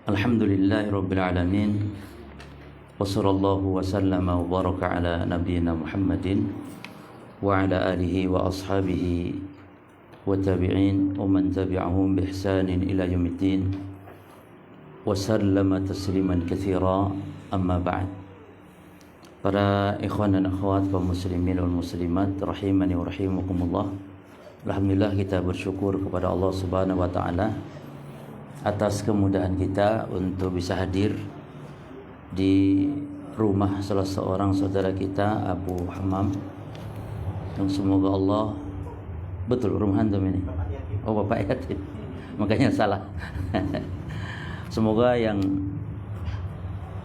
Alhamdulillahi Rabbil Alamin. Wa sallallahu wa sallama wa baraka ala nabiyyina Muhammadin wa ala alihi wa ashabihi wa tabi'in wa man tabi'ahum bi ihsanin ila yaumiddin wa sallama tasliman katsira, amma ba'd. Para ikhwan dan akhwat kaum muslimin wal muslimat rahimani wa rahimakumullah. Alhamdulillah, kita bersyukur kepada Allah Subhanahu wa taala atas kemudahan kita untuk bisa hadir di rumah salah seorang saudara kita, Abu Hammam, yang semoga Allah, betul rumah antum ini? Oh, Bapak Yatim, makanya salah. Semoga yang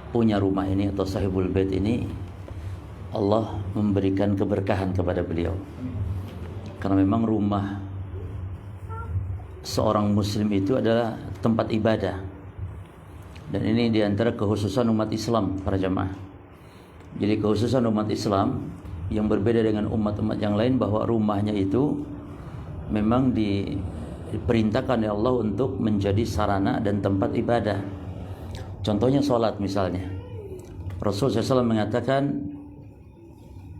punya rumah ini atau sahibul bait ini, Allah memberikan keberkahan kepada beliau, karena memang rumah seorang muslim itu adalah tempat ibadah, dan ini diantara kekhususan umat Islam para jamaah. Jadi kekhususan umat Islam yang berbeda dengan umat-umat yang lain, bahwa rumahnya itu memang diperintahkan oleh Allah untuk menjadi sarana dan tempat ibadah. Contohnya sholat misalnya, Rasul SAW mengatakan,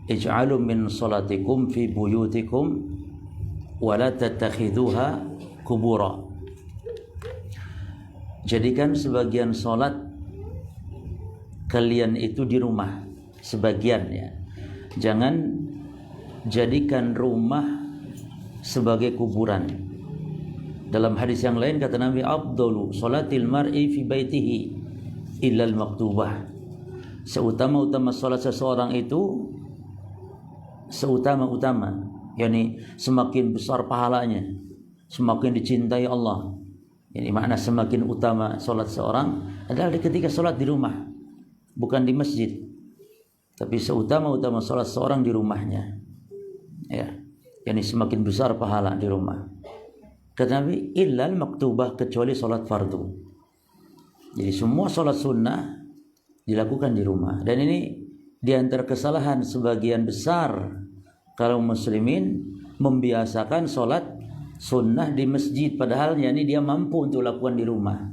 ij'alu min sholatikum fi buyutikum wa la tattakhidhuha kubura. Jadikan sebagian solat kalian itu di rumah, sebagian ya. Jangan jadikan rumah sebagai kuburan. Dalam hadis yang lain kata Nabi, afdalu salatil mar'i fi baitihi illal maktubah. Seutama-utama salat seseorang itu, seutama-utama, yakni semakin besar pahalanya, semakin dicintai Allah. Ini makna semakin utama solat seorang adalah ketika solat di rumah, bukan di masjid. Tapi seutama-utama solat seorang di rumahnya, ya. Yani semakin besar pahala di rumah. Kata Nabi, illal maktubah, kecuali solat fardu. Jadi semua solat sunnah dilakukan di rumah. Dan ini diantara kesalahan sebagian besar kaum muslimin, membiasakan solat sunnah di masjid, padahal yakni dia mampu untuk lakukan di rumah.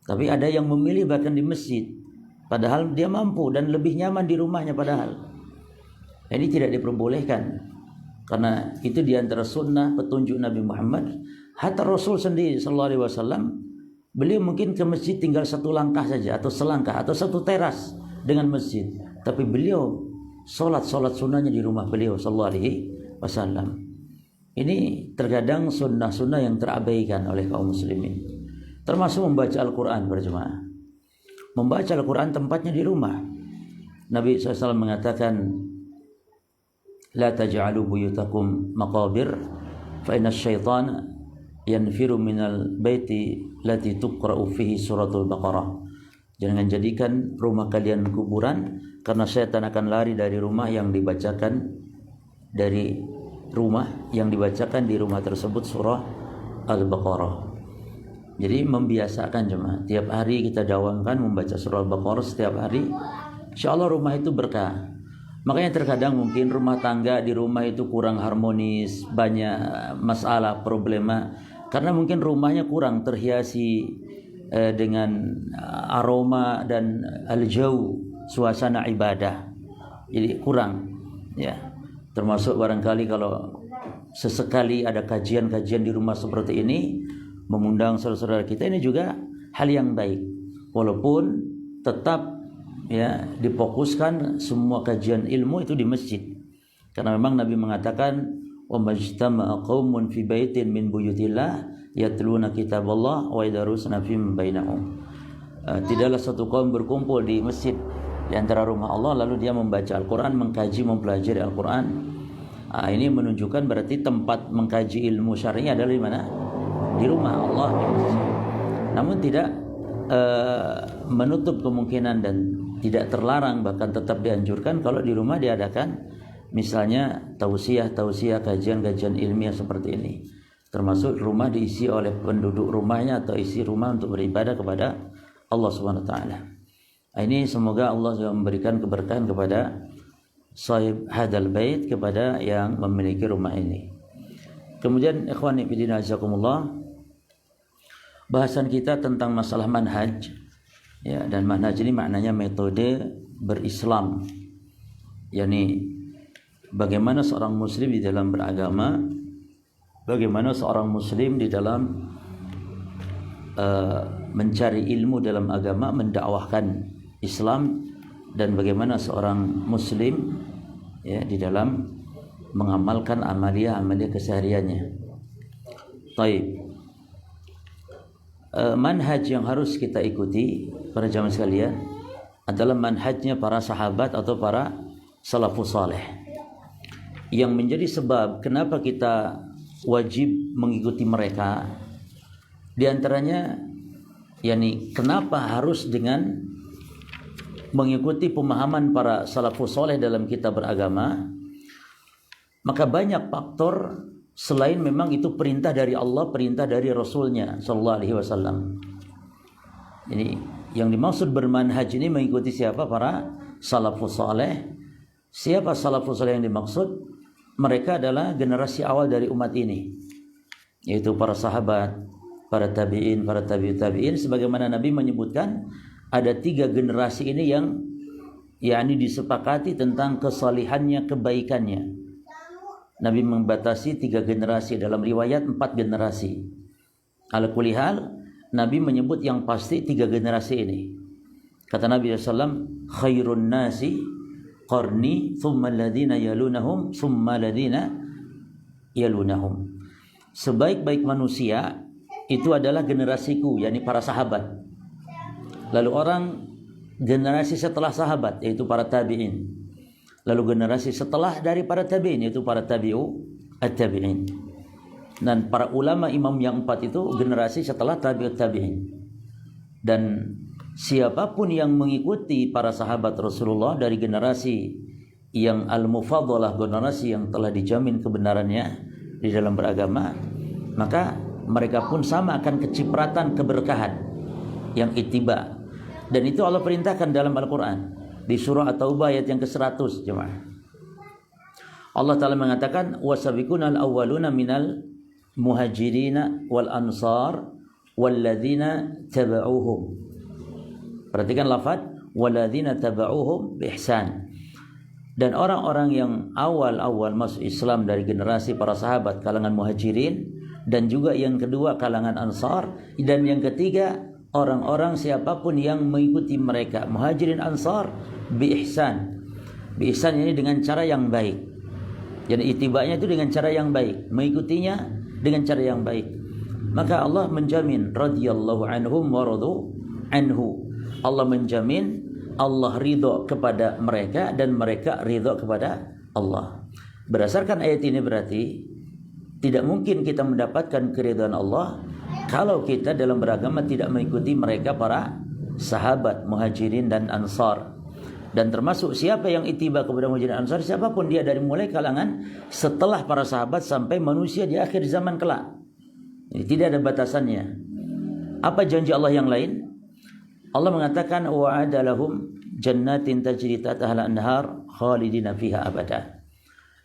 Tapi ada yang memilih bahkan di masjid, padahal dia mampu dan lebih nyaman di rumahnya padahal. Ini tidak diperbolehkan, karena itu diantara sunnah petunjuk Nabi Muhammad. Hatta Rasul sendiri sallallahu alaihi wasallam, beliau mungkin ke masjid tinggal satu langkah saja, atau selangkah, atau satu teras dengan masjid, tapi beliau solat sunnahnya di rumah beliau sallallahu alaihi wasallam. Ini terkadang sunnah-sunnah yang terabaikan oleh kaum muslimin, termasuk membaca Al-Quran berjemaah. Membaca Al-Quran tempatnya di rumah. Nabi SAW mengatakan, la taj'alu buyutakum maqabir fa inna syaitana yanfiru minal baiti lati tuqra'u fihi suratul Baqarah. Jangan jadikan rumah kalian kuburan, karena syaitan akan lari dari rumah yang dibacakan di rumah tersebut surah Al-Baqarah. Jadi membiasakan jemaah, tiap hari kita dawamkan membaca surah Al-Baqarah setiap hari, insyaallah rumah itu berkah. Makanya terkadang mungkin rumah tangga di rumah itu kurang harmonis, banyak masalah, problema, karena mungkin rumahnya kurang terhiasi dengan aroma dan al-jau, suasana ibadah. Jadi kurang, ya. Termasuk barangkali kalau sesekali ada kajian-kajian di rumah seperti ini, mengundang saudara-saudara kita, ini juga hal yang baik. Walaupun tetap ya difokuskan semua kajian ilmu itu di masjid. Karena memang Nabi mengatakan, wa majtama'a qaumun fi baitin min buyutillah yatluna kitaballah wa yadarusuna fim bainahum. Tidaklah satu kaum berkumpul di masjid di antara rumah Allah, lalu dia membaca Al-Quran, mengkaji, mempelajari Al-Quran. Ini menunjukkan berarti tempat mengkaji ilmu syar'i adalah di mana? Di rumah Allah. Namun tidak menutup kemungkinan dan tidak terlarang, bahkan tetap dianjurkan kalau di rumah diadakan misalnya tausiah, kajian-kajian ilmiah seperti ini. Termasuk rumah diisi oleh penduduk rumahnya atau isi rumah untuk beribadah kepada Allah Subhanahu wa taala. Ini semoga Allah juga memberikan keberkahan kepada sahib hadal bait, kepada yang memiliki rumah ini. Kemudian ikhwani fillah azakumullah, bahasan kita tentang masalah manhaj. Ya, dan manhaj ini maknanya metode berislam. yakni bagaimana seorang muslim di dalam beragama, bagaimana seorang muslim di dalam mencari ilmu dalam agama, mendakwahkan Islam, dan bagaimana seorang muslim ya di dalam mengamalkan amalia-amalia kesehariannya. Taib. Manhaj yang harus kita ikuti para jamaah sekalian adalah manhajnya para sahabat atau para salafus saleh, yang menjadi sebab kenapa kita wajib mengikuti mereka. Di antaranya yakni kenapa harus dengan mengikuti pemahaman para salafus saleh dalam kita beragama. Maka banyak faktor selain memang itu perintah dari Allah, perintah dari Rasulnya sallallahu alaihi wasallam. Ini yang dimaksud bermanhaj ini mengikuti siapa? Para salafus saleh. Siapa salafus saleh yang dimaksud? Mereka adalah generasi awal dari umat ini, yaitu para sahabat, para tabi'in, para tabi'in. Sebagaimana Nabi menyebutkan ada 3 generasi ini yang yakni disepakati tentang kesalihannya, kebaikannya. Nabi membatasi 3 generasi, dalam riwayat 4 generasi. Ala kulli hal, Nabi menyebut yang pasti 3 generasi ini. Kata Nabi SAW, khairun nasi qarni thumma alladhina yalunahum thumma alladhina yalunahum. Sebaik-baik manusia itu adalah generasiku, yakni para sahabat. Lalu generasi setelah sahabat, yaitu para tabi'in. Lalu generasi setelah dari para tabi'in, yaitu para at-tabi'in. Dan para ulama imam yang 4 itu generasi setelah tabi'in. Dan siapapun yang mengikuti para sahabat Rasulullah dari generasi yang al-mufaddalah, generasi yang telah dijamin kebenarannya di dalam beragama, maka mereka pun sama akan kecipratan keberkahan yang ittiba. Dan itu Allah perintahkan dalam Al-Quran di surah At-Taubah ayat yang ke-100 jemaah. Allah Ta'ala mengatakan wasabiqunal awwaluna minal muhajirina wal ansar walladzina taba'uhum. Perhatikan lafaz walladzina taba'uhum biihsan. Dan orang-orang yang awal-awal masuk Islam dari generasi para sahabat kalangan muhajirin, dan juga yang kedua kalangan ansar, dan yang ketiga orang-orang siapapun yang mengikuti mereka, muhajirin ansar, biihsan. Biihsan ini dengan cara yang baik. Jadi itibanya itu dengan cara yang baik, mengikutinya dengan cara yang baik. Maka Allah menjamin radhiyallahu anhum wa radu anhu. Allah menjamin, Allah ridho kepada mereka dan mereka ridho kepada Allah. Berdasarkan ayat ini berarti tidak mungkin kita mendapatkan keridhaan Allah kalau kita dalam beragama tidak mengikuti mereka para sahabat muhajirin dan ansar. Dan termasuk siapa yang ittiba kepada muhajirin dan ansar, siapapun dia dari mulai kalangan setelah para sahabat sampai manusia di akhir zaman kelak. Jadi tidak ada batasannya. Apa janji Allah yang lain? Allah mengatakan wa'ada lahum jannatin tajri tahtaha al-anhar khalidina fiha abada.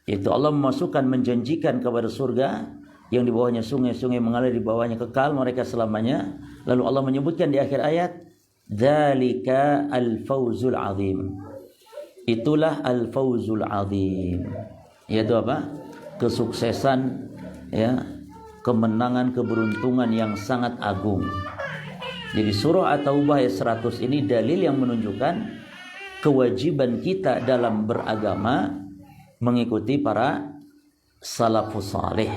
Itu Allah memasukkan, menjanjikan kepada surga yang di bawahnya sungai-sungai mengalir di bawahnya, kekal mereka selamanya. Lalu Allah menyebutkan di akhir ayat, dzalika al-fawzul azim. Itulah al-fawzul azim. Yaitu apa? Kesuksesan, ya, kemenangan, keberuntungan yang sangat agung. Jadi surah At-Taubah ayat 100 ini dalil yang menunjukkan kewajiban kita dalam beragama mengikuti para salafus saleh.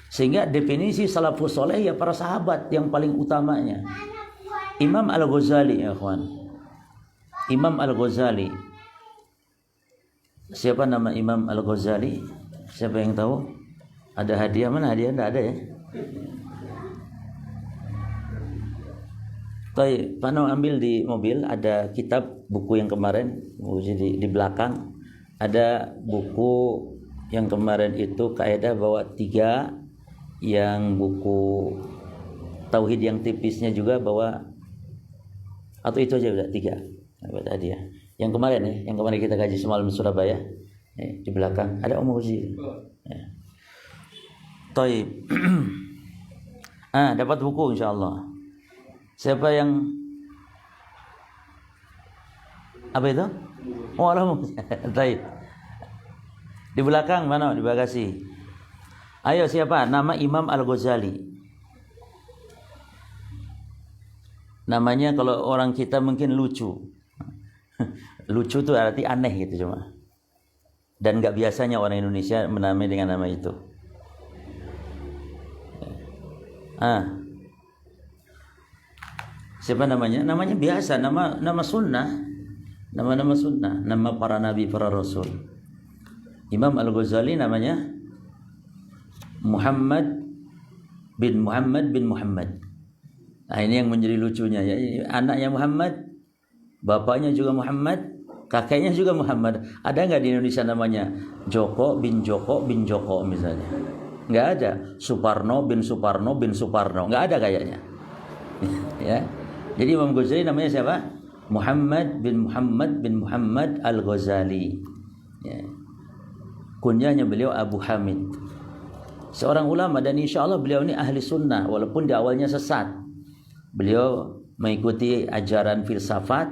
Sehingga definisi salafus saleh ya para sahabat yang paling utamanya. Imam Al-Ghazali, ya kawan. Imam Al-Ghazali. Siapa nama Imam Al-Ghazali? Siapa yang tahu? Ada hadiah? Mana hadiah? Tidak ada ya. Baik, Pak Noh ambil di mobil, ada kitab buku yang kemarin di belakang. Ada buku yang kemarin itu kaidah bawa 3, yang buku tauhid yang tipisnya juga bawa, atau itu aja udah 3. Buat hadiah. Yang kemarin ya, yang kemarin kita kaji semalam di Surabaya. Di belakang ada Om Uzi. Ya. Taib. Dapat buku insyaallah. Siapa yang apa itu? Oh, baik. Di belakang mana? Di bagasi. Ayo siapa? Nama Imam Al-Ghazali. Namanya kalau orang kita mungkin lucu. Lucu itu arti aneh gitu cuma. Dan nggak biasanya orang Indonesia menamai dengan nama itu. Siapa namanya? Namanya biasa, nama sunnah. Nama-nama sunnah, nama para nabi, para rasul. Imam Al-Ghazali namanya Muhammad bin Muhammad. Nah, ini yang menjadi lucunya ya. Anaknya Muhammad, bapaknya juga Muhammad, kakeknya juga Muhammad. Ada nggak di Indonesia namanya Joko bin Joko misalnya? Nggak ada. Suparno bin Suparno, nggak ada kayaknya. Ya. Jadi Imam Ghazali namanya siapa? Muhammad bin Muhammad Al-Ghazali. Ya. Kunyahnya beliau Abu Hamid. Seorang ulama dan insya Allah beliau ini ahli sunnah walaupun di awalnya sesat. Beliau mengikuti ajaran filsafat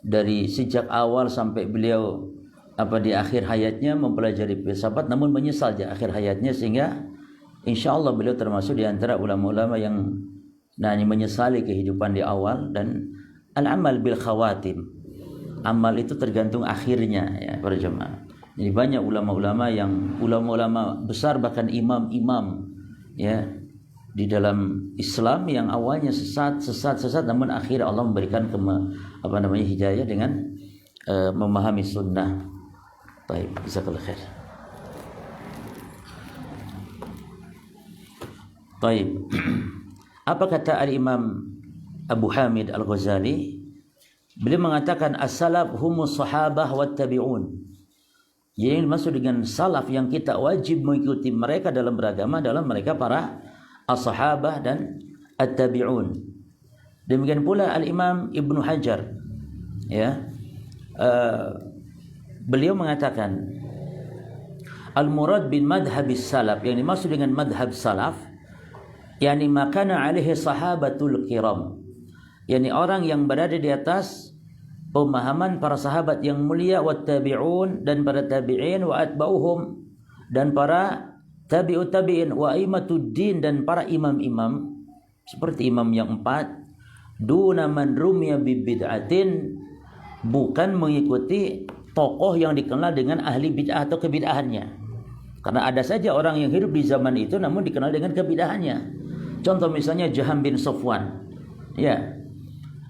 dari sejak awal sampai beliau di akhir hayatnya mempelajari filsafat, namun menyesal di akhir hayatnya sehingga insya Allah beliau termasuk di antara ulama-ulama yang menyesali kehidupan di awal. Dan al-amal bil khawatim, amal itu tergantung akhirnya ya para jemaah. Jadi banyak ulama-ulama besar bahkan imam-imam ya di dalam Islam yang awalnya sesat namun akhirnya Allah memberikan hidayah dengan memahami sunnah. Baik, jazakallahu khair. Baik. Apa kata al-Imam Abu Hamid Al-Ghazali? Beliau mengatakan as-salaf humus sahabah wat tabi'un. Yang dimaksud dengan salaf yang kita wajib mengikuti mereka dalam beragama adalah mereka para as-sahabah dan at-tabi'un. Demikian pula al-Imam Ibnu Hajar ya. Beliau mengatakan al-murad bin madhabis salaf, yang dimaksud dengan madhab salaf yakni makana alaihi sahabatul kiram, yakni orang yang berada di atas pemahaman para sahabat yang mulia, wat tabi'un, dan para tabi'in, wa atba'uhum, dan para tabi'ut tabi'in, wa aimatuddin, dan para imam-imam seperti imam yang 4, duna man rumiya bibid'atin, bukan mengikuti tokoh yang dikenal dengan ahli bid'ah atau kebid'ahannya. Karena ada saja orang yang hidup di zaman itu namun dikenal dengan kebid'ahannya. Contoh misalnya Jaham bin Safwan. Ya.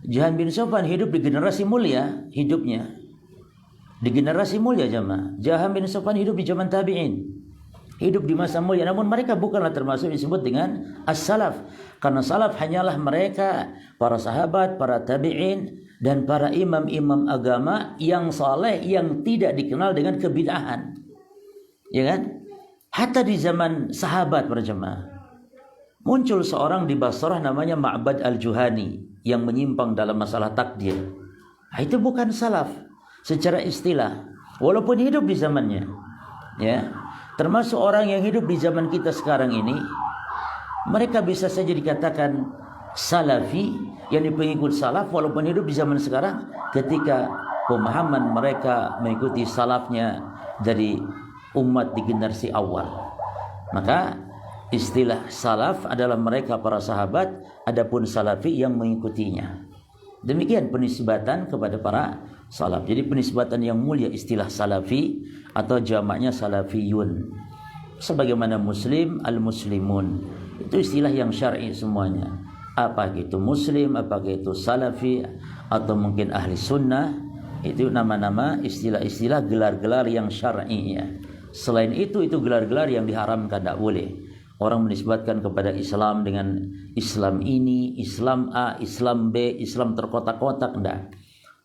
Jaham bin Safwan hidup di generasi mulia hidupnya. Di generasi mulia jemaah. Jaham bin Safwan hidup di zaman tabi'in. Hidup di masa mulia, namun mereka bukanlah termasuk disebut dengan as-salaf. Karena salaf hanyalah mereka, para sahabat, para tabi'in, dan para imam-imam agama yang saleh, yang tidak dikenal dengan kebid'ahan. Ya kan? Hatta di zaman sahabat para jemaah, muncul seorang di Basrah namanya Ma'bad al-Juhani yang menyimpang dalam masalah takdir. Itu bukan salaf secara istilah, walaupun hidup di zamannya. Ya, termasuk orang yang hidup di zaman kita sekarang ini, mereka bisa saja dikatakan salafi, yang pengikut salaf walaupun hidup di zaman sekarang, ketika pemahaman mereka mengikuti salafnya dari umat di generasi awal. Maka istilah salaf adalah mereka para sahabat, adapun salafi yang mengikutinya. Demikian penisbatan kepada para salaf. Jadi penisbatan yang mulia istilah salafi atau jamaknya salafiyun. Sebagaimana muslim, al-muslimun. Itu istilah yang syar'i semuanya. Apa itu muslim, apakah itu salafi, atau mungkin ahli sunnah. Itu nama-nama istilah-istilah gelar-gelar yang syar'i ya. Selain itu gelar-gelar yang diharamkan, tidak boleh. Orang menisbatkan kepada Islam dengan Islam ini, Islam A, Islam B, Islam terkotak-kotak, tidak.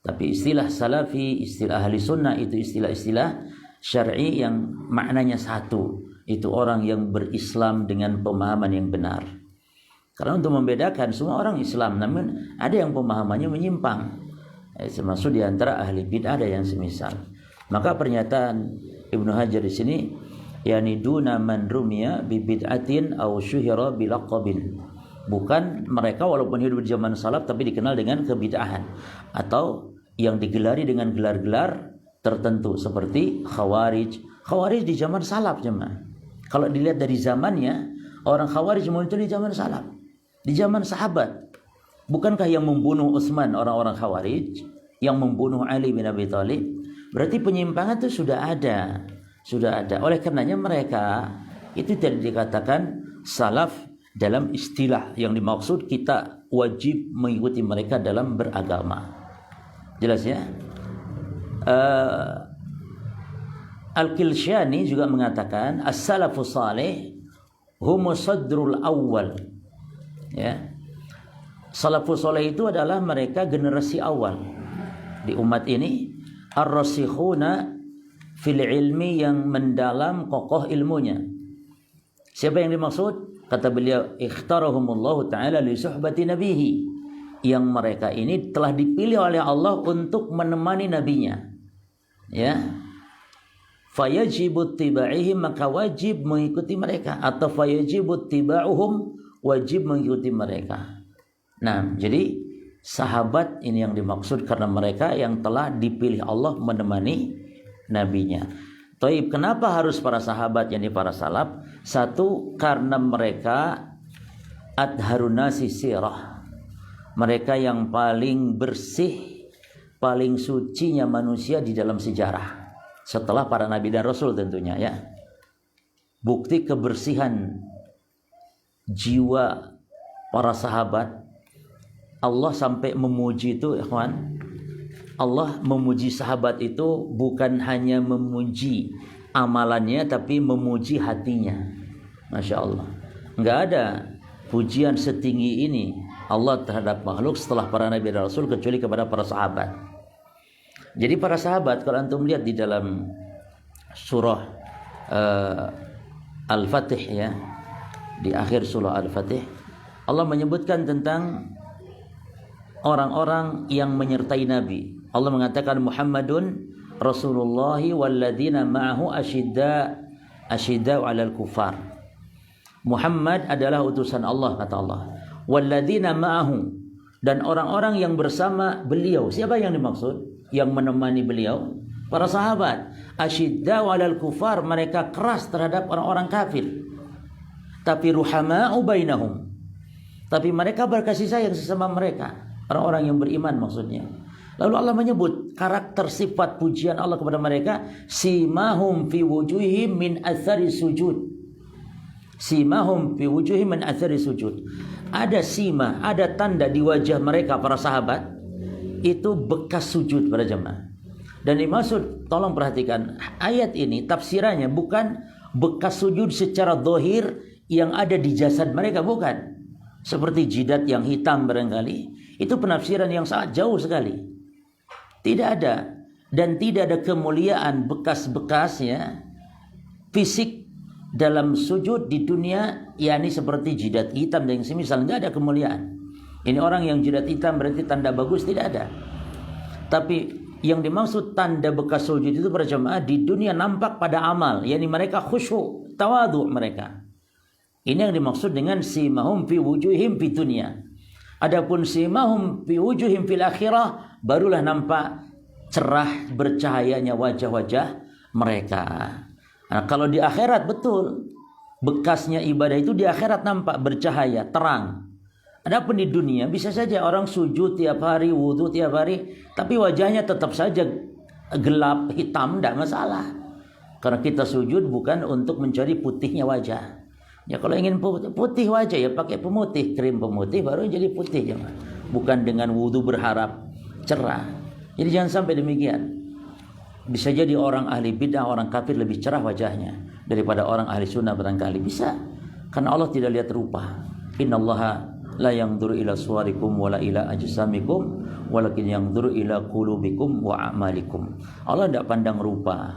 Tapi istilah salafi, istilah ahli sunnah itu istilah-istilah syar'i yang maknanya satu. Itu orang yang berislam dengan pemahaman yang benar. Karena untuk membedakan, semua orang Islam, namun ada yang pemahamannya menyimpang. Termasuk di antara ahli bid'ah ada yang semisal. Maka pernyataan Ibnu Hajar di sini, yani duna man rumiya bi bid'atin aw syuhira bi laqabin, Bukan mereka walaupun hidup di zaman salaf tapi dikenal dengan kebid'ahan atau yang digelari dengan gelar-gelar tertentu seperti Khawarij. Khawarij di zaman salaf jemaah. Kalau dilihat dari zamannya, orang Khawarij muncul di zaman salaf, di zaman sahabat. Bukankah yang membunuh Utsman orang-orang Khawarij, yang membunuh Ali bin Abi Thalib? Berarti penyimpangan itu sudah ada. Sudah ada. Oleh karenanya mereka itu tidak dikatakan salaf dalam istilah yang dimaksud kita wajib mengikuti mereka dalam beragama. Jelas ya? Al-Kilshani juga mengatakan as-salafus salih humus sadrul awal. Ya. Salafus salih itu adalah mereka generasi awal di umat ini, ar-rasikhuna fil ilmi, yang mendalam kokoh ilmunya. Siapa yang dimaksud? Kata beliau, ikhtarahumullahu ta'ala li suhbati nabihi, yang mereka ini telah dipilih oleh Allah untuk menemani nabinya. Ya. Fayajibu tiba'ihim, maka wajib mengikuti mereka, atau fayajibu tiba'uhum, wajib mengikuti mereka. Nah, jadi sahabat ini yang dimaksud karena mereka yang telah dipilih Allah menemani nabinya. Taib, kenapa harus para sahabat, yakni para salaf? Satu, karena mereka adharun nasi sirah. Mereka yang paling bersih, paling sucinya manusia di dalam sejarah. Setelah para nabi dan rasul tentunya ya. Bukti kebersihan jiwa para sahabat, Allah sampai memuji itu, ikhwan. Allah memuji sahabat itu bukan hanya memuji amalannya, tapi memuji hatinya. Masya Allah. Enggak ada pujian setinggi ini Allah terhadap makhluk setelah para nabi dan rasul kecuali kepada para sahabat. Jadi para sahabat, kalau antum lihat di dalam surah Al-Fatih ya, di akhir surah Al-Fatih, Allah menyebutkan tentang orang-orang yang menyertai Nabi. Allah mengatakan Muhammadun Rasulullah walladzina ma'ahu asyidda 'alal kufar. Muhammad adalah utusan Allah, kata Allah. Walladzina ma'ahu, dan orang-orang yang bersama beliau. Siapa yang dimaksud? Yang menemani beliau? Para sahabat. Asyidda 'alal kufar, mereka keras terhadap orang-orang kafir. Tapi ruhama'u bainahum, tapi mereka berkasih sayang sesama mereka. Orang-orang yang beriman maksudnya. Lalu Allah menyebut karakter sifat pujian Allah kepada mereka, simahum fi wujuhihim min athari sujud. Simahum fi wujuhihim min athari sujud. Ada sima, ada tanda di wajah mereka para sahabat, itu bekas sujud pada jemaah. Dan dimaksud, tolong perhatikan, ayat ini tafsirannya bukan bekas sujud secara zahir yang ada di jasad mereka, bukan. Seperti jidat yang hitam barangkali. Itu penafsiran yang sangat jauh sekali. Tidak ada, dan tidak ada kemuliaan bekas-bekasnya fisik dalam sujud di dunia, yakni seperti jidat hitam dan yang semisal. Tidak ada kemuliaan. Ini orang yang jidat hitam berarti tanda bagus, tidak ada. Tapi yang dimaksud tanda bekas sujud itu para jemaah di dunia nampak pada amal, yakni mereka khusyuk, tawadhu mereka. Ini yang dimaksud dengan simahum fi wujuhim fi dunya. Adapun simahum fi wujuhim fil akhirah, barulah nampak cerah bercahayanya wajah-wajah mereka. Nah, kalau di akhirat betul, bekasnya ibadah itu di akhirat nampak bercahaya, terang. Adapun di dunia bisa saja orang sujud tiap hari, wudu tiap hari, tapi wajahnya tetap saja gelap, hitam, tidak masalah. Karena kita sujud bukan untuk mencari putihnya wajah. Ya kalau ingin putih wajah ya pakai pemutih, krim pemutih baru jadi putih, jangan. Bukan dengan wudu berharap cerah. Jadi jangan sampai demikian. Bisa jadi orang ahli bid'ah, orang kafir lebih cerah wajahnya daripada orang ahli sunnah barangkali. Bisa. Karena Allah tidak lihat rupa. Innallaha la yanzuru ila suwarikum wala ila ajsamikum walakin yanzuru ila qulubikum wa a'malikum. Allah tidak pandang rupa.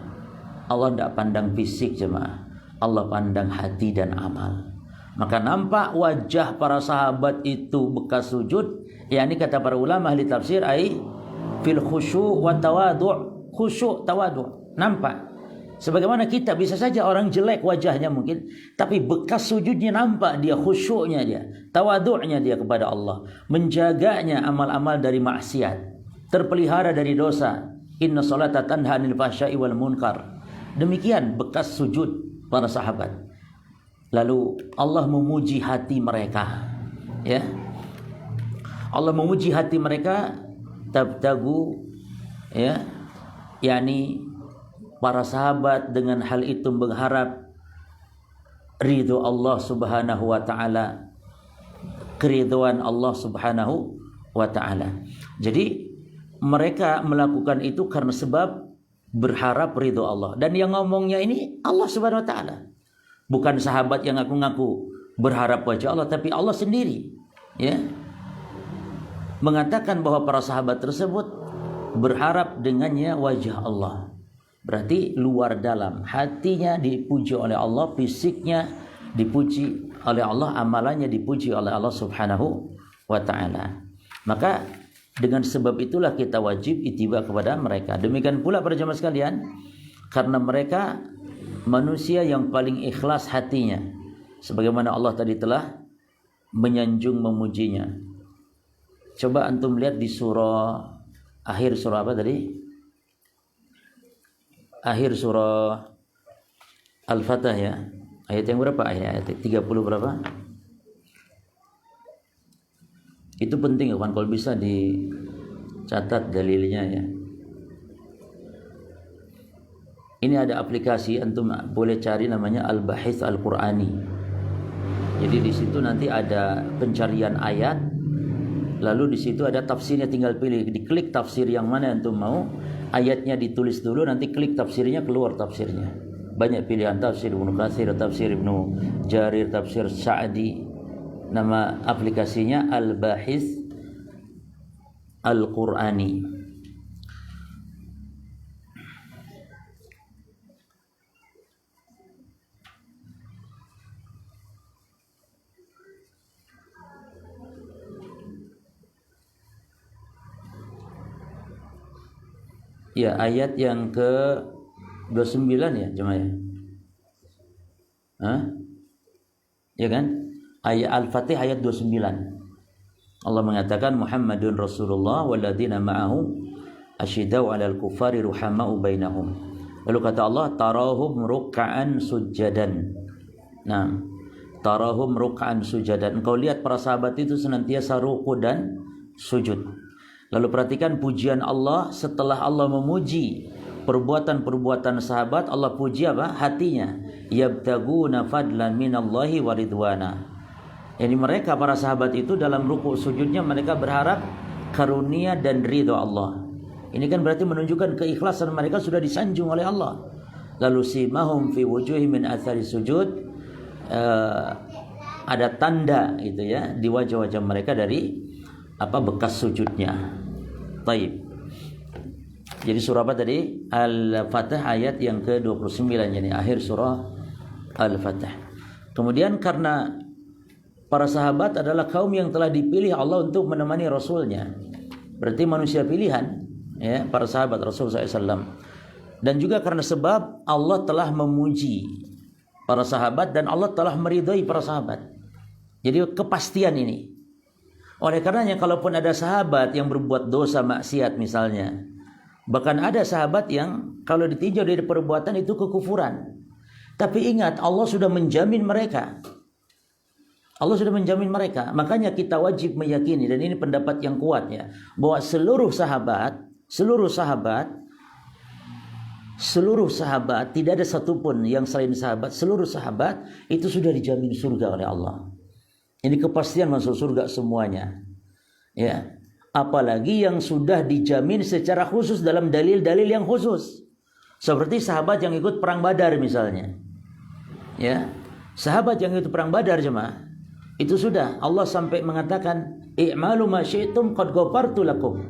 Allah tidak pandang fisik jemaah. Allah pandang hati dan amal. Maka nampak wajah para sahabat itu bekas sujud, yakni kata para ulama ahli tafsir ai fil khusyu' wa tawadhu', khusyuk tawadhu'. Nampak Sebagaimana kita bisa saja orang jelek wajahnya mungkin, tapi bekas sujudnya nampak, dia khusyuknya, dia tawadhu'nya dia kepada Allah, menjaganya amal-amal dari maksiat, terpelihara dari dosa. Inna salata tanha 'anil fahsya'i wal munkar. Demikian bekas sujud para sahabat. Lalu Allah memuji hati mereka, ya. Allah memuji hati mereka, tabtagu, ya, yakni para sahabat dengan hal itu mengharap ridho Allah Subhanahu wa taala, keridhaan Allah Subhanahu wa taala. Jadi mereka melakukan itu karena sebab berharap ridho Allah, dan yang ngomongnya ini Allah Subhanahu wa taala. Bukan sahabat yang ngaku-ngaku berharap wajah Allah, tapi Allah sendiri, ya, mengatakan bahwa para sahabat tersebut berharap dengannya wajah Allah. Berarti luar dalam, hatinya dipuji oleh Allah, fisiknya dipuji oleh Allah, amalannya dipuji oleh Allah Subhanahu wa taala. Maka dengan sebab itulah kita wajib ittiba kepada mereka. Demikian pula para jemaah sekalian, karena mereka manusia yang paling ikhlas hatinya, sebagaimana Allah tadi telah menyanjung memujinya. Coba antum lihat di surah akhir surah apa tadi? Akhir surah Al-Fatah, ya. Ayat yang berapa? Ayat 30 berapa? Itu penting ya kan, kalau bisa dicatat dalilnya, ya. Ini ada aplikasi, antum boleh cari, namanya Al-Bahith Al-Qur'ani. Jadi di situ nanti ada pencarian ayat, lalu di situ ada tafsirnya, tinggal pilih, diklik tafsir yang mana antum mau. Ayatnya ditulis dulu, nanti klik tafsirnya, keluar tafsirnya. Banyak pilihan tafsir Ibnu Katsir, tafsir Ibnu Jarir, tafsir Sa'di. Nama aplikasinya Al-Bahith Al-Qur'ani. Ya, ayat yang ke-29 ya jemaah ya. Hah? Ya kan? Ayat Al-Fatih ayat 29. Allah mengatakan Muhammadun Rasulullah walladzina ma'ahu asyiddau 'alal kuffari ruhamau bainahum. Lalu kata Allah, tarahum ruk'an sujadan. Nah, tarahum ruk'an sujadan. Engkau lihat para sahabat itu senantiasa ruku dan sujud. Lalu perhatikan pujian Allah setelah Allah memuji perbuatan-perbuatan sahabat, Allah puji apa? Hatinya. Yabtaguna fadlan minallahi wa ridwana. Yani mereka para sahabat itu dalam ruku sujudnya mereka berharap karunia dan ridha Allah. Ini kan berarti menunjukkan keikhlasan mereka sudah disanjung oleh Allah. Lalu simahum fi wujuhihim min athari sujud, ada tanda gitu ya di wajah-wajah mereka dari apa, bekas sujudnya. Taib. Jadi surah apa tadi? Al-Fatah ayat yang ke-29, yani akhir surah Al-Fatah. Kemudian karena para sahabat adalah kaum yang telah dipilih Allah untuk menemani Rasulnya, berarti manusia pilihan, ya, para sahabat Rasul SAW. Dan juga karena sebab Allah telah memuji para sahabat dan Allah telah meridhai para sahabat. Jadi kepastian ini. Oleh karenanya kalaupun ada sahabat yang berbuat dosa maksiat misalnya, bahkan ada sahabat yang kalau ditinjau dari perbuatan itu kekufuran, tapi ingat Allah sudah menjamin mereka. Allah sudah menjamin mereka. Makanya kita wajib meyakini, dan ini pendapat yang kuat ya, bahwa seluruh sahabat tidak ada satupun yang selain sahabat, seluruh sahabat itu sudah dijamin surga oleh Allah. Ini kepastian masuk surga semuanya. Ya, apalagi yang sudah dijamin secara khusus dalam dalil-dalil yang khusus. Seperti sahabat yang ikut perang Badar misalnya. Ya, sahabat yang ikut perang Badar jemaah, itu sudah Allah sampai mengatakan i'malu ma syi'tum qad ghafartu lakum.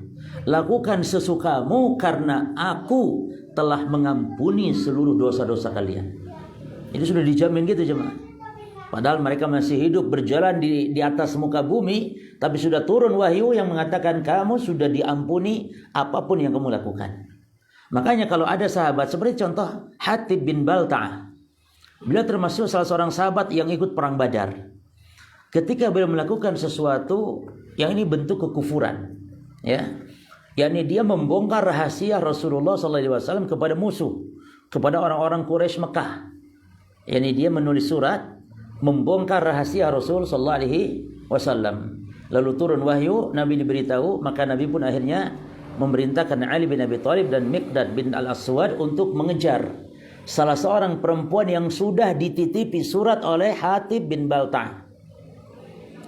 Lakukan sesukamu karena aku telah mengampuni seluruh dosa-dosa kalian. Itu sudah dijamin gitu jemaah. Padahal mereka masih hidup berjalan di atas muka bumi, tapi sudah turun wahyu yang mengatakan kamu sudah diampuni apapun yang kamu lakukan. Makanya kalau ada sahabat seperti contoh Hatib bin Balta'ah, beliau termasuk salah seorang sahabat yang ikut perang Badar. Ketika beliau melakukan sesuatu yang ini bentuk kekufuran, ya, yakni dia membongkar rahasia Rasulullah SAW kepada musuh, kepada orang-orang Quraisy Mekah. Yani dia menulis surat membongkar rahasia Rasul SAW. Lalu turun wahyu, Nabi diberitahu, maka Nabi pun akhirnya memerintahkan Ali bin Abi Thalib dan Miqdad bin Al-Aswad untuk mengejar salah seorang perempuan yang sudah dititipi surat oleh Hatib bin Balta'ah.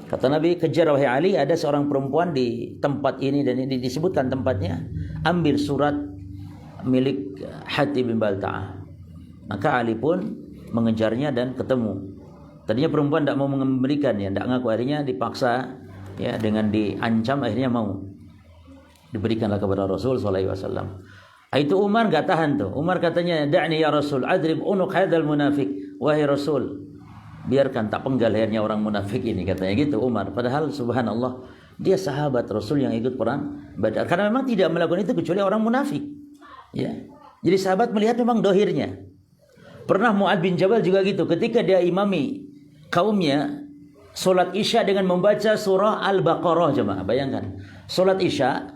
Kata Nabi, kejar wahai Ali, ada seorang perempuan di tempat ini dan ini disebutkan tempatnya, ambil surat milik Hatib bin Balta'ah. Maka Ali pun mengejarnya dan ketemu. Tadinya perempuan tidak mau memberikan, ya, tidak ngaku, akhirnya dipaksa, ya, dengan diancam akhirnya mau diberikanlah kepada Rasul SAW. Itu Umar gak tahan tuh. Umar katanya, da'ni ya Rasul, adrib unuk hadal munafik. Wahai Rasul, biarkan tak penggal lehernya orang munafik ini, katanya gitu Umar. Padahal subhanallah, dia sahabat Rasul yang ikut perang Badar. Karena memang tidak melakukan itu kecuali orang munafik, ya. Jadi sahabat melihat memang dohirnya. Pernah Mu'ad bin Jabal juga gitu, ketika dia imami kaumnya solat Isya dengan membaca surah Al-Baqarah, jemaah. Bayangkan, solat Isya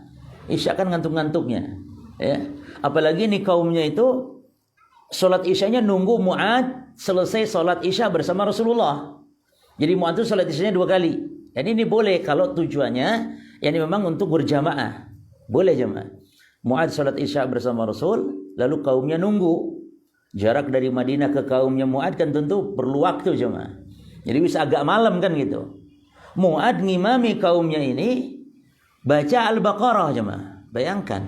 kan ngantuk-ngantuknya, ya. Apalagi nih kaumnya itu solat Isyanya nunggu Mu'ad selesai solat Isya bersama Rasulullah. Jadi Mu'ad itu solat Isyanya 2 kali. Jadi ini boleh kalau tujuannya, yani memang untuk berjamaah, boleh jemaah. Mu'ad solat Isya bersama Rasul, lalu kaumnya nunggu. Jarak dari Madinah ke kaumnya Mu'ad kan tentu perlu waktu, jemaah. Jadi bisa agak malam kan gitu. Mu'ad ngimami kaumnya ini baca Al-Baqarah, jemaah. Bayangkan,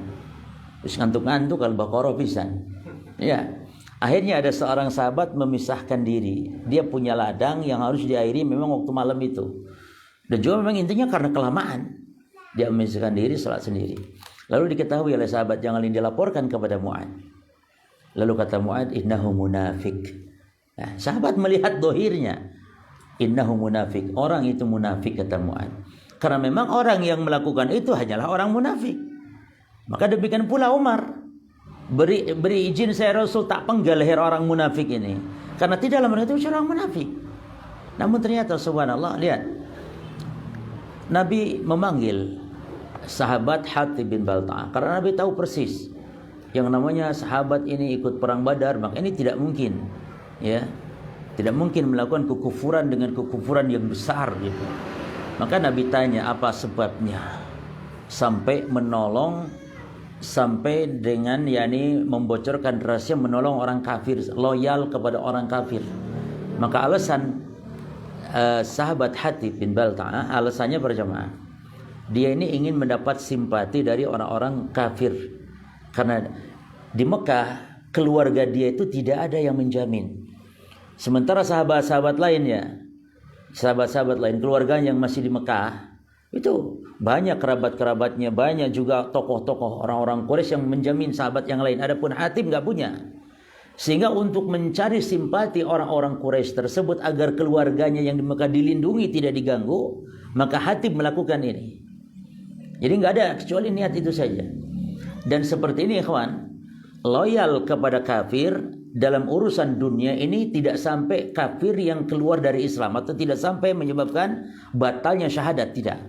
terus ngantuk-ngantuk Al-Baqarah pisan, ya. Akhirnya ada seorang sahabat memisahkan diri. Dia punya ladang yang harus diairi memang waktu malam itu. Dan juga memang intinya karena kelamaan, dia memisahkan diri, salat sendiri. Lalu diketahui oleh sahabat yang lain, dilaporkan kepada Mu'ad. Lalu kata Mu'ad, innahu munafik. Nah, sahabat melihat dohirnya, innahu munafik, orang itu munafik, kata Mu'ad. Karena memang orang yang melakukan itu hanyalah orang munafik. Maka demikian pula Umar, beri izin saya Rasul tak penggal leher orang munafik ini, karena tidak dalam itu orang munafik. Namun ternyata subhanallah, lihat, Nabi memanggil sahabat Hatib bin Balta'ah karena Nabi tahu persis yang namanya sahabat ini ikut perang Badar, maka ini tidak mungkin, ya, tidak mungkin melakukan kekufuran dengan kekufuran yang besar gitu. Maka Nabi tanya apa sebabnya sampai menolong, sampai dengan yakni membocorkan rahasia menolong orang kafir, loyal kepada orang kafir. Maka alasan sahabat Hatib bin Balta'ah, alasannya berjamaah, dia ini ingin mendapat simpati dari orang-orang kafir. Karena di Mekah keluarga dia itu tidak ada yang menjamin. Sementara sahabat-sahabat lainnya, sahabat-sahabat lain keluarganya yang masih di Mekah, itu banyak kerabat-kerabatnya, banyak juga tokoh-tokoh orang-orang Quraisy yang menjamin sahabat yang lain. Adapun Hatib nggak punya. Sehingga untuk mencari simpati orang-orang Quraisy tersebut agar keluarganya yang di Mekah dilindungi, tidak diganggu, maka Hatib melakukan ini. Jadi nggak ada kecuali niat itu saja. Dan seperti ini, ikhwan, loyal kepada kafir dalam urusan dunia ini tidak sampai kafir yang keluar dari Islam, atau tidak sampai menyebabkan batalnya syahadat, tidak.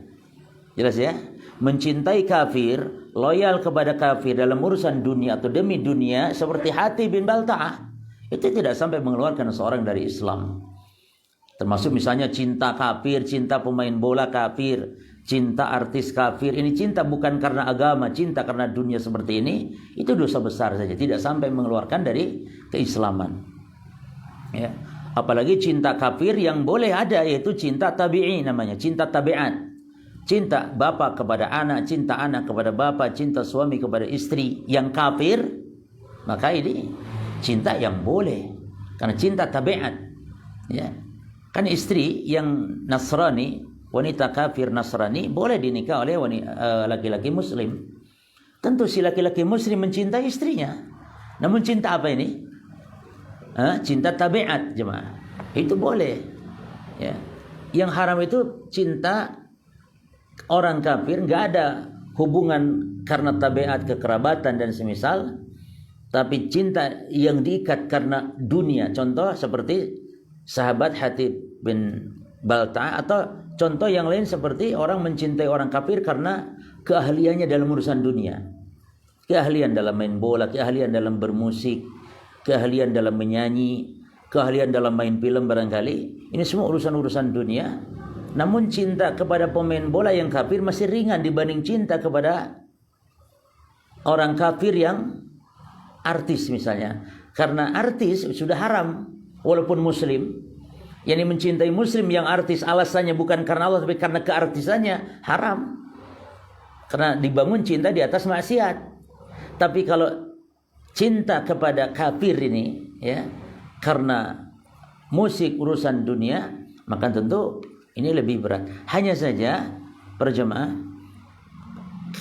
Jelas ya? Mencintai kafir, loyal kepada kafir dalam urusan dunia atau demi dunia seperti Hatib bin Balta'ah, itu tidak sampai mengeluarkan seorang dari Islam. Termasuk misalnya cinta kafir, cinta pemain bola kafir, cinta artis kafir. Ini cinta bukan karena agama, cinta karena dunia seperti ini, itu dosa besar saja, tidak sampai mengeluarkan dari keislaman, ya. Apalagi cinta kafir yang boleh ada, yaitu cinta tabi'i namanya, cinta tabi'at. Cinta bapak kepada anak, cinta anak kepada bapak, cinta suami kepada istri yang kafir, maka ini cinta yang boleh, karena cinta tabiat, ya. Kan istri yang Nasrani, wanita kafir Nasrani, boleh dinikah oleh laki-laki muslim. Tentu si laki-laki muslim mencintai istrinya. Namun cinta apa ini? Cinta tabiat, jemaah. Itu boleh, ya. Yang haram itu cinta orang kafir, nggak ada hubungan karena tabiat, kekerabatan dan semisal, tapi cinta yang diikat karena dunia. Contoh seperti sahabat Hatib bin Balta, atau contoh yang lain seperti orang mencintai orang kafir karena keahliannya dalam urusan dunia. Keahlian dalam main bola, keahlian dalam bermusik, keahlian dalam menyanyi, keahlian dalam main film barangkali. Ini semua urusan-urusan dunia. Namun cinta kepada pemain bola yang kafir masih ringan dibanding cinta kepada orang kafir yang artis misalnya. Karena artis sudah haram walaupun muslim. Yang mencintai muslim yang artis alasannya bukan karena Allah tapi karena keartisannya, haram. Karena dibangun cinta di atas maksiat. Tapi kalau cinta kepada kafir ini ya karena musik urusan dunia, maka tentu ini lebih berat. Hanya saja para jemaah,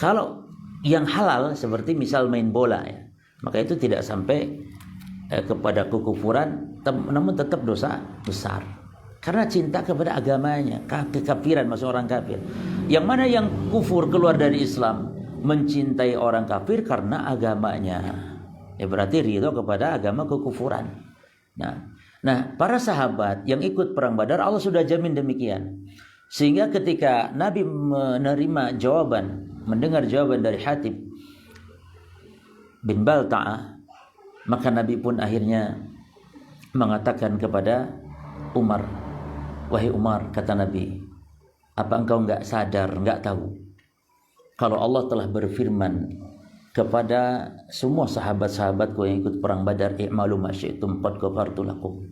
kalau yang halal seperti misal main bola ya, maka itu tidak sampai kepada kekufuran, namun tetap dosa besar. Karena cinta kepada agamanya, kekafiran masuk orang kafir. Yang mana yang kufur keluar dari Islam? Mencintai orang kafir karena agamanya. Ya berarti ridho kepada agama kekufuran. Nah, para sahabat yang ikut perang Badar Allah sudah jamin demikian. Sehingga ketika Nabi menerima jawaban, mendengar jawaban dari Hatib bin Balta'ah, maka Nabi pun akhirnya mengatakan kepada Umar, "Wahai Umar," kata Nabi, "apa engkau enggak sadar, enggak tahu kalau Allah telah berfirman kepada semua sahabat-sahabatku yang ikut perang Badar, i'malu ma syi'tum qad ghafartu lakum."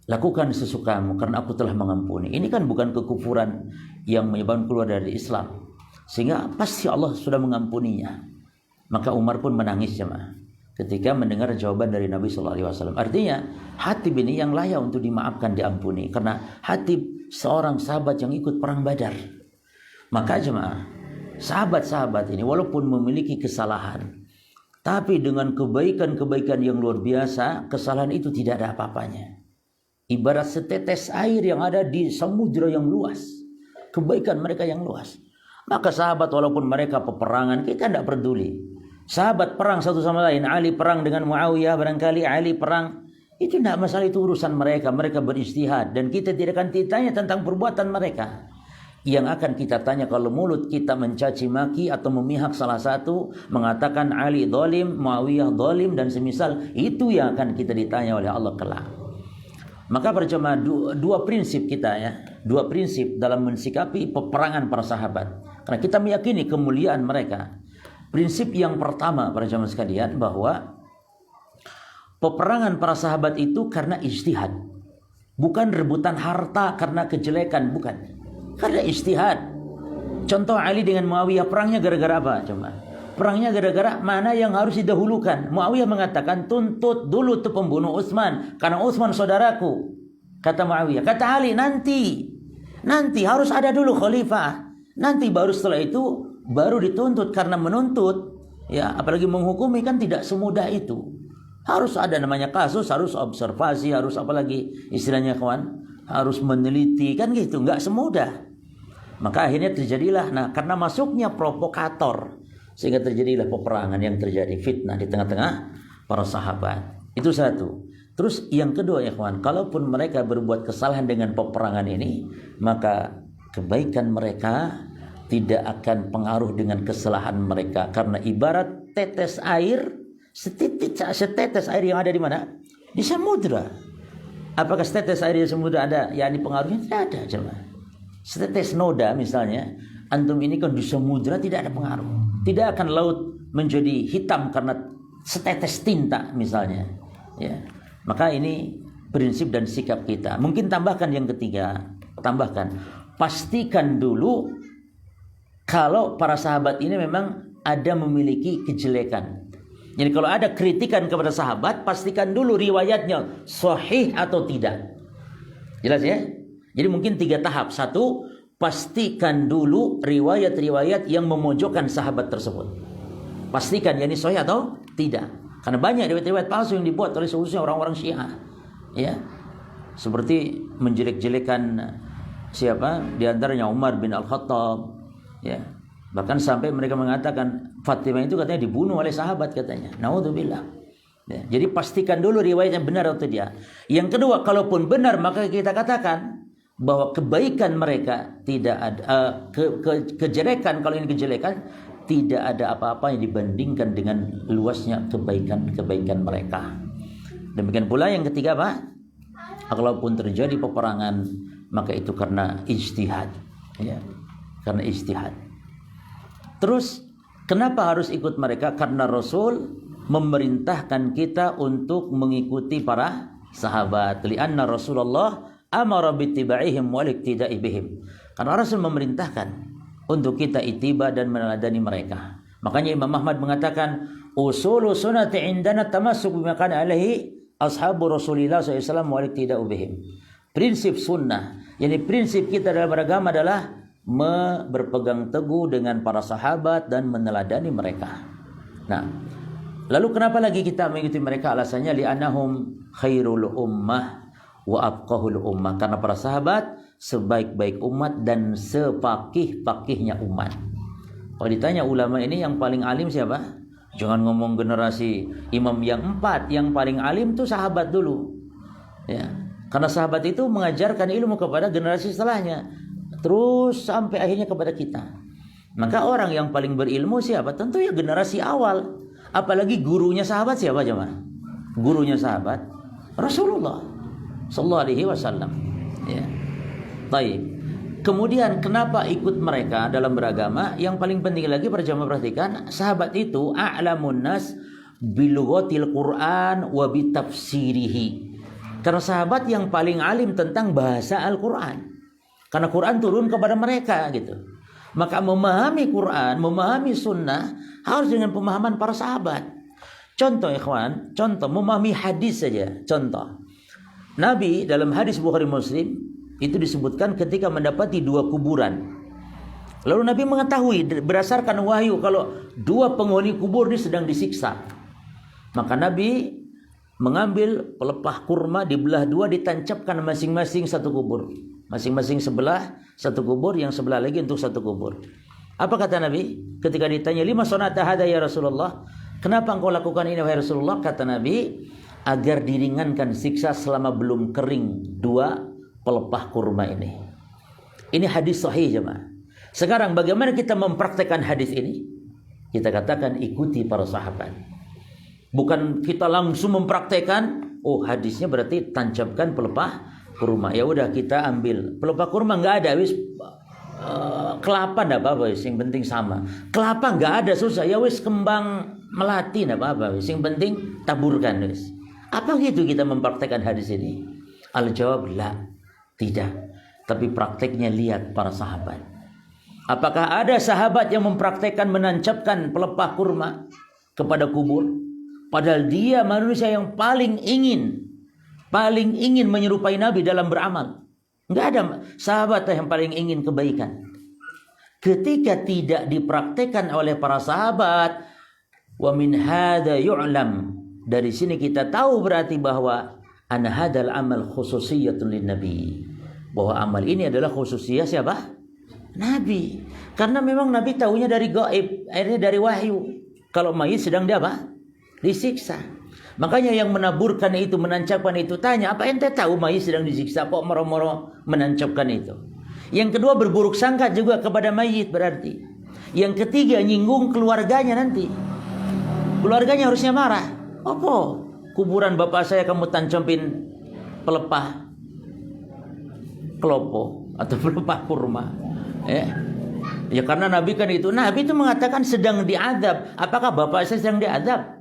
Lakukan sesukamu karena aku telah mengampuni. Ini kan bukan kekufuran yang menyebabkan keluar dari Islam. Sehingga pasti Allah sudah mengampuninya. Maka Umar pun menangis jemaah ketika mendengar jawaban dari Nabi SAW. Artinya Hatib ini yang layak untuk dimaafkan, diampuni. Karena Hatib seorang sahabat yang ikut perang Badar. Maka jemaah, sahabat-sahabat ini walaupun memiliki kesalahan, tapi dengan kebaikan-kebaikan yang luar biasa, kesalahan itu tidak ada apa-apanya. Ibarat setetes air yang ada di samudra yang luas. Kebaikan mereka yang luas. Maka sahabat walaupun mereka peperangan, kita tidak peduli. Sahabat perang satu sama lain. Ali perang dengan Muawiyah, barangkali Ali perang. Itu tidak masalah, itu urusan mereka. Mereka beristihad. Dan kita tidak akan ditanya tentang perbuatan mereka. Yang akan kita tanya kalau mulut kita mencaci maki atau memihak salah satu, mengatakan Ali zalim, Muawiyah zalim dan semisal, itu yang akan kita ditanya oleh Allah kelak. Maka berjemaah dua prinsip kita ya, dua prinsip dalam mensikapi peperangan para sahabat. Karena kita meyakini kemuliaan mereka. Prinsip yang pertama para jemaah sekalian, bahwa peperangan para sahabat itu karena ijtihad. Bukan rebutan harta karena kejelekan, bukan. Karena ijtihad. Contoh Ali dengan Muawiyah, perangnya gara-gara apa jemaah? Perangnya gara-gara mana yang harus didahulukan. Muawiyah mengatakan, tuntut dulu tuh pembunuh Utsman, karena Utsman saudaraku. Kata Muawiyah. Kata Ali, nanti harus ada dulu khalifah. Nanti baru setelah itu baru dituntut. Karena menuntut, ya apalagi menghukumi kan tidak semudah itu. Harus ada namanya kasus, harus observasi, harus apalagi istilahnya kawan, harus meneliti, kan gitu, nggak semudah. Maka akhirnya terjadilah, karena masuknya provokator, sehingga terjadilah peperangan yang terjadi, fitnah di tengah-tengah para sahabat. Itu satu. Terus yang kedua ya kawan, kalaupun mereka berbuat kesalahan dengan peperangan ini, maka kebaikan mereka tidak akan pengaruh dengan kesalahan mereka. Karena ibarat tetes air, setetes air yang ada di mana? Di samudra. Apakah setetes air di samudra ada yakni pengaruhnya? Tidak ada jemaah. Setetes noda misalnya, antum ini kan di samudra tidak ada pengaruh. Tidak akan laut menjadi hitam karena setetes tinta misalnya. Ya. Maka ini prinsip dan sikap kita. Mungkin tambahkan yang ketiga. Pastikan dulu kalau para sahabat ini memang ada memiliki kejelekan. Jadi kalau ada kritikan kepada sahabat, pastikan dulu riwayatnya sahih atau tidak. Jelas ya? Jadi mungkin 3 tahap. 1, pastikan dulu riwayat-riwayat yang memojokkan sahabat tersebut. Pastikan yakni sahih atau tidak. Karena banyak riwayat-riwayat palsu yang dibuat oleh khususnya orang-orang Syiah. Ya. Seperti menjelek-jelekan siapa? Di antaranya Umar bin Al-Khattab, ya. Bahkan sampai mereka mengatakan Fatimah itu katanya dibunuh oleh sahabat katanya. Naudzubillah. Ya, jadi pastikan dulu riwayatnya benar atau tidak. Yang kedua, kalaupun benar maka kita katakan bahwa kebaikan mereka tidak ada kejelekan, kalau ini kejelekan tidak ada apa-apa yang dibandingkan dengan luasnya kebaikan mereka. Demikian pula yang ketiga, Pak, kalaupun terjadi peperangan maka itu karena ijtihad, ya, karena ijtihad. Terus kenapa harus ikut mereka? Karena Rasul memerintahkan kita untuk mengikuti para sahabat. Lianna Rasulullah amara bittibaihim wal iktida'i bihim. Karena Rasul memerintahkan untuk kita ittiba dan meneladani mereka. Makanya Imam Ahmad mengatakan usulu sunnati indana tamassuk bima kana alaihi ashabu Rasulillah SAW wal iktida'u bihim. Prinsip sunnah, yakni prinsip kita dalam beragama adalah berpegang teguh dengan para sahabat dan meneladani mereka. Nah, lalu kenapa lagi kita mengikuti mereka? Alasannya li'annahum khairul ummah wa abqahul ummah. Karena para sahabat sebaik-baik umat dan sepakih-pakihnya umat. Kalau ditanya ulama ini yang paling alim siapa? Jangan ngomong generasi imam yang 4, yang paling alim tuh sahabat dulu. Ya. Karena sahabat itu mengajarkan ilmu kepada generasi setelahnya. Terus sampai akhirnya kepada kita. Maka orang yang paling berilmu siapa? Tentu ya generasi awal. Apalagi gurunya sahabat siapa jemaah? Gurunya sahabat Rasulullah sallallahu alaihi wasallam. Ya. Baik. Kemudian kenapa ikut mereka dalam beragama? Yang paling penting lagi para jemaah perhatikan, sahabat itu a'lamun nas bilughatil Quran wa bitafsirihi. Karena sahabat yang paling alim tentang bahasa Al-Quran. Karena Quran turun kepada mereka gitu. Maka memahami Quran, memahami sunnah harus dengan pemahaman para sahabat. Contoh ikhwan, contoh memahami hadis saja. Contoh, Nabi dalam hadis Bukhari Muslim itu disebutkan ketika mendapati 2 kuburan. Lalu Nabi mengetahui berdasarkan wahyu kalau 2 penghuni kubur ini sedang disiksa. Maka Nabi mengambil pelepah kurma, dibelah 2, ditancapkan masing-masing 1 kubur. Masing-masing sebelah 1 kubur, yang sebelah lagi untuk 1 kubur. Apa kata Nabi? Ketika ditanya, "Lima sonata hada ya Rasulullah?" Kenapa engkau lakukan ini wahai Rasulullah? Kata Nabi, agar diringankan siksa selama belum kering 2 pelepah kurma ini. Ini hadis sahih jemaah. Sekarang bagaimana kita mempraktekkan hadis ini? Kita katakan ikuti para sahabat. Bukan kita langsung mempraktekkan, oh hadisnya berarti tancapkan pelepah kurma. Ya udah kita ambil pelepah kurma, nggak ada wis, kelapa nggak apa-apa wis, yang penting sama. Kelapa nggak ada susah, ya wis kembang melati nggak apa-apa wis, yang penting taburkan wis. Apa gitu kita mempraktekkan hadis ini? Al-jawab la, tidak. Tapi prakteknya lihat para sahabat. Apakah ada sahabat yang mempraktekkan menancapkan pelepah kurma kepada kubur? Padahal dia manusia yang paling ingin menyerupai Nabi dalam beramal. Enggak ada sahabat yang paling ingin kebaikan. Ketika tidak dipraktekkan oleh para sahabat, wa min hadza yu'lam, dari sini kita tahu berarti bahwa anna hadzal amal khususiyatun lin nabi, bahwa amal ini adalah khususiyah siapa? Nabi. Karena memang Nabi tahunya dari gaib, akhirnya dari wahyu. Kalau mayit sedang disiksa. Makanya yang menaburkan itu, menancapkan itu, tanya, apa ente tahu mayit sedang disiksa? Kok moro-moro menancapkan itu? Yang kedua, berburuk sangka juga kepada mayit berarti. Yang ketiga, nyinggung keluarganya nanti. Keluarganya harusnya marah. Apa? Kuburan bapak saya kamu tancapin pelepah kelopo atau pelepah kurma. Ya karena Nabi kan itu. Nabi itu mengatakan sedang diadab. Apakah bapak saya sedang diadab?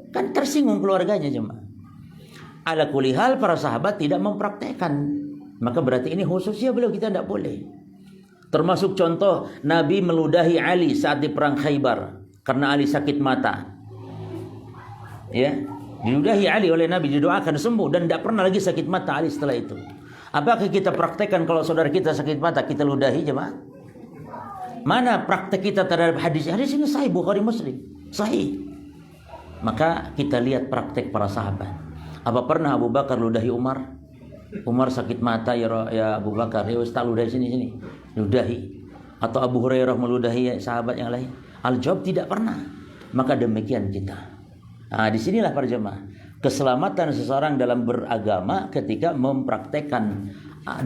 Kan tersinggung keluarganya jemaah. Ala kulli hal para sahabat tidak mempraktekkan. Maka berarti ini khususnya beliau, kita tidak boleh. Termasuk contoh Nabi meludahi Ali saat di perang Khaybar karena Ali sakit mata. Ya, diludahi Ali oleh Nabi, didoakan sembuh dan tidak pernah lagi sakit mata Ali setelah itu. Apakah kita praktekkan kalau saudara kita sakit mata kita ludahi jemaah? Mana praktek kita terhadap hadis? Hadis ini sahih Bukhari Muslim, sahih. Maka kita lihat praktek para sahabat. Apa pernah Abu Bakar ludahi Umar? Umar sakit mata, ya Abu Bakar, ya ustaz ludahi sini, ludahi. Atau Abu Hurairah meludahi sahabat yang lain? Al-jawab tidak pernah. Maka demikian kita. Nah, disinilah para jemaah keselamatan seseorang dalam beragama ketika mempraktekkan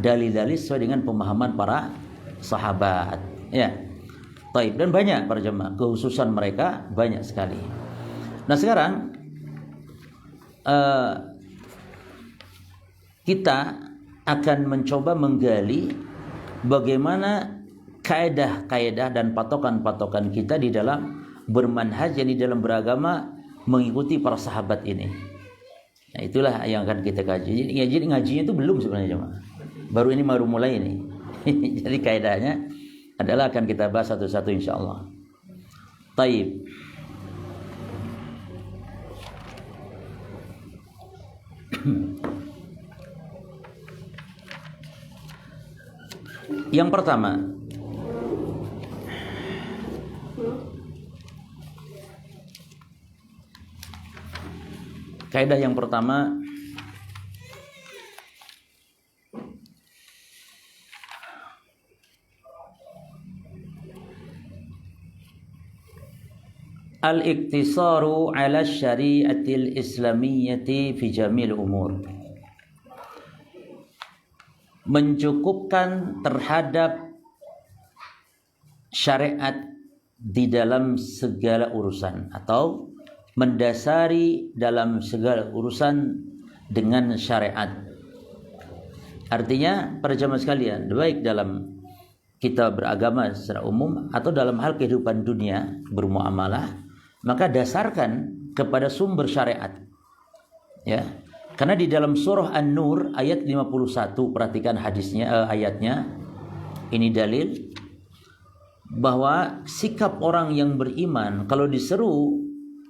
dalil-dalil sesuai dengan pemahaman para sahabat. Ya, taib. Dan banyak para jemaah kehususan mereka banyak sekali. Nah sekarang kita akan mencoba menggali bagaimana kaedah-kaedah dan patokan-patokan kita di dalam bermanhaj, di dalam beragama mengikuti para sahabat ini. Nah itulah yang akan kita kaji. Jadi ngajinya itu belum sebenarnya cuma baru mulai ini. Jadi kaedahnya adalah akan kita bahas satu-satu insyaallah. Taib. Yang pertama, kaidah yang pertama, al-iktisaru ala syariatil islamiyyati fi jamil umur. Mencukupkan terhadap syariat di dalam segala urusan, atau mendasari dalam segala urusan dengan syariat. Artinya para jemaah sekalian, baik dalam kita beragama secara umum atau dalam hal kehidupan dunia bermuamalah, maka dasarkan kepada sumber syariat. Ya. Karena di dalam surah An-Nur ayat 51, perhatikan hadisnya, ayatnya. Ini dalil bahwa sikap orang yang beriman kalau diseru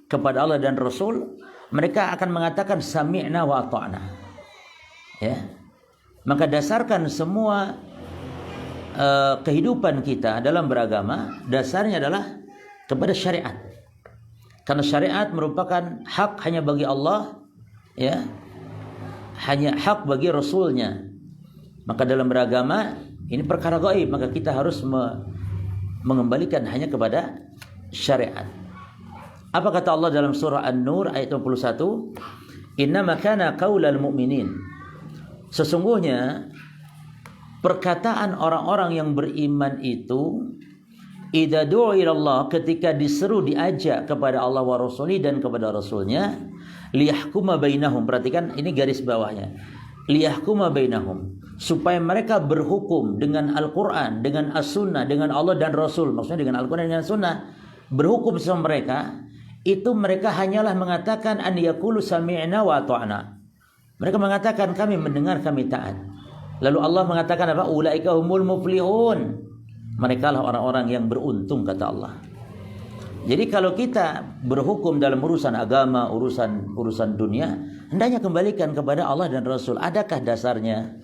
kepada Allah dan Rasul, mereka akan mengatakan sami'na wa ata'na. Ya. Maka dasarkan semua kehidupan kita dalam beragama, dasarnya adalah kepada syariat. Karena syariat merupakan hak hanya bagi Allah, ya, hanya hak bagi Rasulnya. Maka dalam beragama ini perkara gaib, maka kita harus mengembalikan hanya kepada syariat. Apa kata Allah dalam surah An-Nur ayat 21? Innama kana qaulal mu'minin. Sesungguhnya perkataan orang-orang yang beriman itu idza du'a ila Allah, ketika diseru, diajak kepada Allah wa rasuli dan kepada Rasulnya, liyahkuma bainahum. Perhatikan ini garis bawahnya, liyahkuma bainahum, supaya mereka berhukum dengan Al-Quran, dengan As-Sunnah, dengan Allah dan Rasul. Maksudnya dengan Al-Quran dan Sunnah, berhukum sama mereka. Itu mereka hanyalah mengatakan an yaqulu sami'na wa ata'na. Mereka mengatakan kami mendengar, kami taat. Lalu Allah mengatakan apa? Ulaika humul muflihun. Mereka lah orang-orang yang beruntung, kata Allah. Jadi kalau kita berhukum dalam urusan agama, urusan dunia, hendaknya kembalikan kepada Allah dan Rasul. Adakah dasarnya?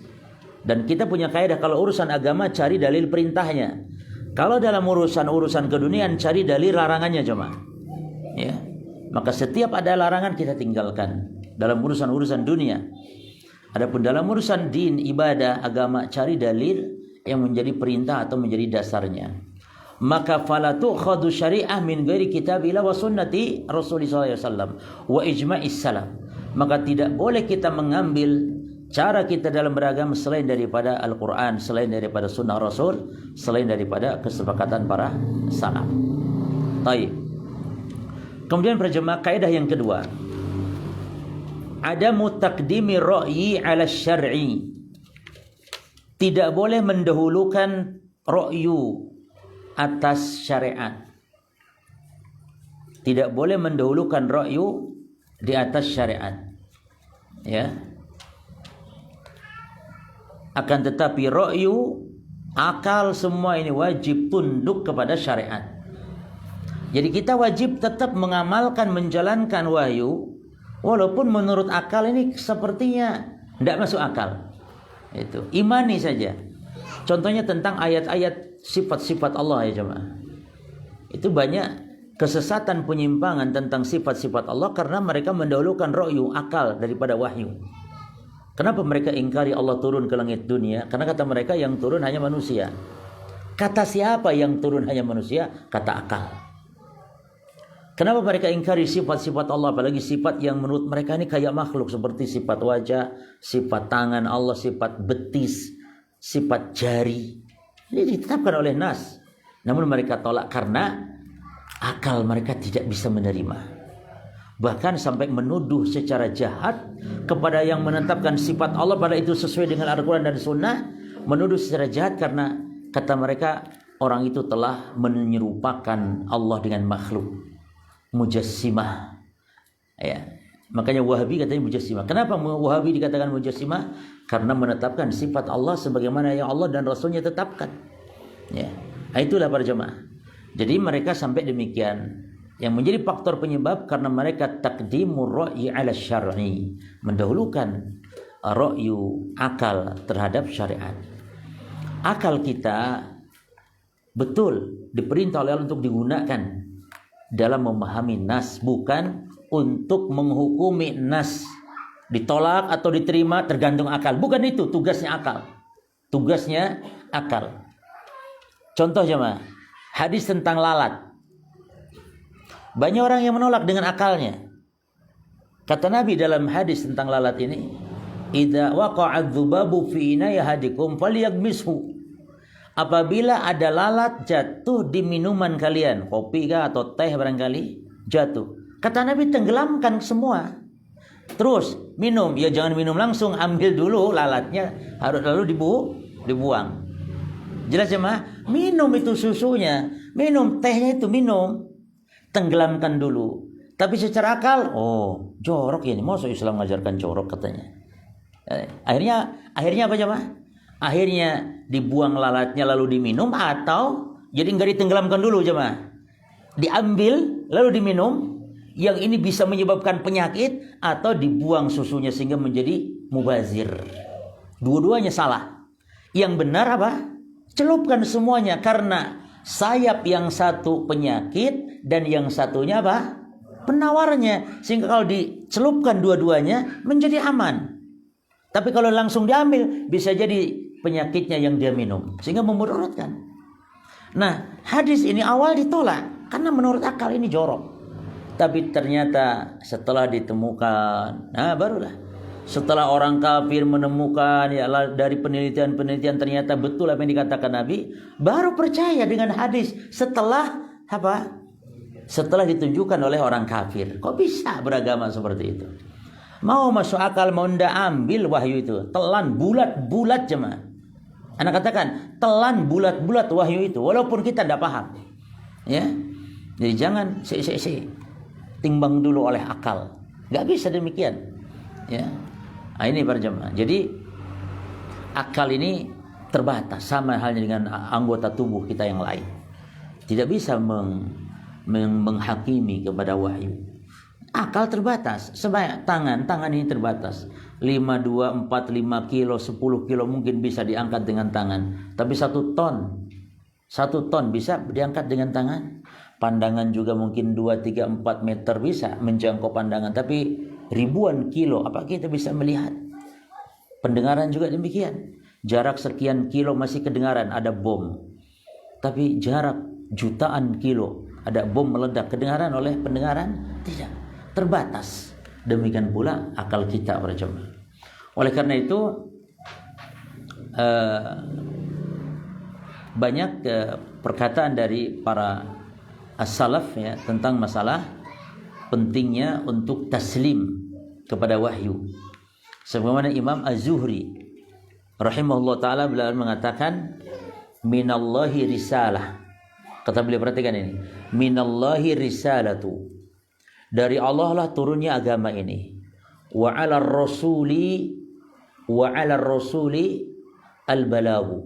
Dan kita punya kaidah, kalau urusan agama cari dalil perintahnya. Kalau dalam urusan keduniaan cari dalil larangannya cuma. Ya. Maka setiap ada larangan kita tinggalkan dalam urusan dunia. Adapun dalam urusan din, ibadah, agama, cari dalil yang menjadi perintah atau menjadi dasarnya. Maka fala tu'khadhu syari'ah min ghairi kitabillah wa sunnati Rasulullah sallallahu alaihi wasallam wa ijma'is salaf. Maka tidak boleh kita mengambil cara kita dalam beragama selain daripada Al-Quran, selain daripada sunnah Rasul, selain daripada kesepakatan para salaf. Baik. Kemudian para jemaah, kaidah yang kedua, adamu taqdimi ra'yi 'ala syar'i. Tidak boleh mendahulukan ra'yu atas syariat. Tidak boleh mendahulukan ra'yu di atas syariat. Ya. Akan tetapi ra'yu, akal, semua ini wajib tunduk kepada syariat. Jadi kita wajib tetap mengamalkan, menjalankan wahyu, walaupun menurut akal ini sepertinya tidak masuk akal. Itu imani saja. Contohnya tentang ayat-ayat sifat-sifat Allah ya jemaah. Itu banyak kesesatan, penyimpangan tentang sifat-sifat Allah karena mereka mendahulukan ra'yu, akal, daripada wahyu. Kenapa mereka ingkari Allah turun ke langit dunia? Karena kata mereka yang turun hanya manusia. Kata siapa yang turun hanya manusia? Kata akal. Kenapa mereka ingkari sifat-sifat Allah, apalagi sifat yang menurut mereka ini kayak makhluk, seperti sifat wajah, sifat tangan Allah, sifat betis, sifat jari. Ini ditetapkan oleh nas. Namun mereka tolak karena akal mereka tidak bisa menerima. Bahkan sampai menuduh secara jahat kepada yang menetapkan sifat Allah pada itu sesuai dengan Al-Quran dan Sunnah. Menuduh secara jahat karena kata mereka orang itu telah menyerupakan Allah dengan makhluk. Mujassimah, ya. Makanya Wahabi katanya mujassimah. Kenapa Wahabi dikatakan mujassimah? Karena menetapkan sifat Allah sebagaimana yang Allah dan Rasulnya tetapkan. Ya, itulah para jemaah. Jadi mereka sampai demikian. Yang menjadi faktor penyebab karena mereka taqdimur ra'yi ala syar'i, mendahulukan ra'yu akal terhadap syariat. Akal kita betul diperintah oleh Allah untuk digunakan dalam memahami nas, bukan untuk menghukumi nas. Ditolak atau diterima tergantung akal. Bukan itu tugasnya akal. Tugasnya akal. Contoh jemaah, hadis tentang lalat. Banyak orang yang menolak dengan akalnya. Kata Nabi dalam hadis tentang lalat ini, "Idza waqa'a adz-dzubabu fi ina'i ahadikum falyagmishu." Apabila ada lalat jatuh di minuman kalian, kopi kah atau teh barangkali, jatuh. Kata Nabi, tenggelamkan semua. Terus minum, ya jangan minum langsung, ambil dulu lalatnya, harus lalu dibuang. Jelas jemaah? Minum itu susunya, minum tehnya itu minum, tenggelamkan dulu. Tapi secara akal, oh jorok ya ini, masa Islam mengajarkan jorok katanya. Akhirnya apa jemaah? Akhirnya dibuang lalatnya lalu diminum, atau jadi nggak ditenggelamkan dulu jemaah, diambil lalu diminum, yang ini bisa menyebabkan penyakit, atau dibuang susunya sehingga menjadi mubazir. Dua-duanya salah. Yang benar apa? Celupkan semuanya, karena sayap yang satu penyakit dan yang satunya apa? Penawarnya. Sehingga kalau dicelupkan dua-duanya menjadi aman. Tapi kalau langsung diambil bisa jadi penyakitnya yang dia minum, sehingga memudaratkan. Nah, hadis ini awal ditolak karena menurut akal ini jorok. Tapi ternyata setelah ditemukan, nah barulah setelah orang kafir menemukan, ya dari penelitian-penelitian ternyata betul apa yang dikatakan Nabi, baru percaya dengan hadis setelah apa? Setelah ditunjukkan oleh orang kafir. Kok bisa beragama seperti itu? Mau masuk akal, mau ndak ambil wahyu itu, telan bulat-bulat jemaah. Anak katakan telan bulat-bulat wahyu itu, walaupun kita tidak paham, ya. Jadi jangan timbang dulu oleh akal, nggak bisa demikian, ya. Nah, ini para jemaah. Jadi akal ini terbatas, sama halnya dengan anggota tubuh kita yang lain, tidak bisa menghakimi kepada wahyu. Akal terbatas, sebanyak tangan ini terbatas. 5, 2, 4, 5 kilo, 10 kilo mungkin bisa diangkat dengan tangan. Tapi 1 ton bisa diangkat dengan tangan. Pandangan juga mungkin 2, 3, 4 meter bisa menjangkau pandangan. Tapi ribuan kilo, apa kita bisa melihat? Pendengaran juga demikian. Jarak sekian kilo masih kedengaran, ada bom. Tapi jarak jutaan kilo, ada bom meledak, kedengaran oleh pendengaran? Tidak. Terbatas. Demikian pula akal kita para jemaah. Oleh karena itu banyak perkataan dari para as-salaf ya tentang masalah pentingnya untuk taslim kepada wahyu. Sebagaimana Imam Az-Zuhri rahimahullah taala beliau mengatakan minallahi risalah. Kata beliau, perhatikan ini, minallahi risalatu, dari Allah lah turunnya agama ini. Wa 'alar rasuli al-balaghu,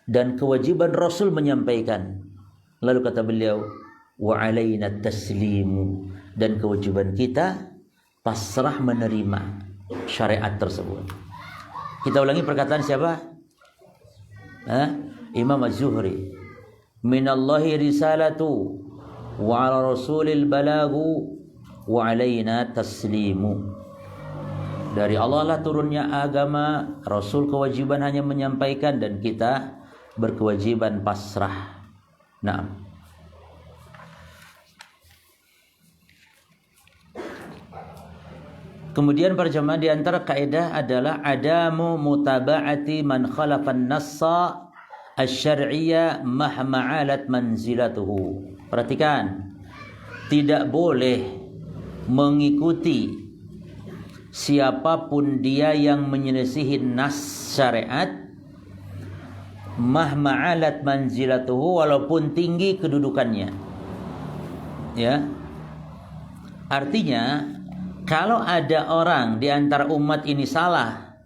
dan kewajiban Rasul menyampaikan. Lalu kata beliau, wa 'alaina taslimu, dan kewajiban kita pasrah menerima syariat tersebut. Kita ulangi perkataan siapa? Imam Az-Zuhri. Minallahi risalatu wa 'ala rasulil balaghu wa alaina taslimu. Dari Allah lah turunnya agama, Rasul kewajiban hanya menyampaikan, dan kita berkewajiban pasrah. Nah, kemudian para jemaah, di antara kaidah adalah adamu mutaba'ati man khalafan nassa asy-syar'iyya mahma 'alat manzilatuhu. Perhatikan, tidak boleh mengikuti siapapun dia yang menyelisihi nas syariat mahma 'alat manzilatuhu, walaupun tinggi kedudukannya. Ya. Artinya, kalau ada orang di antara umat ini salah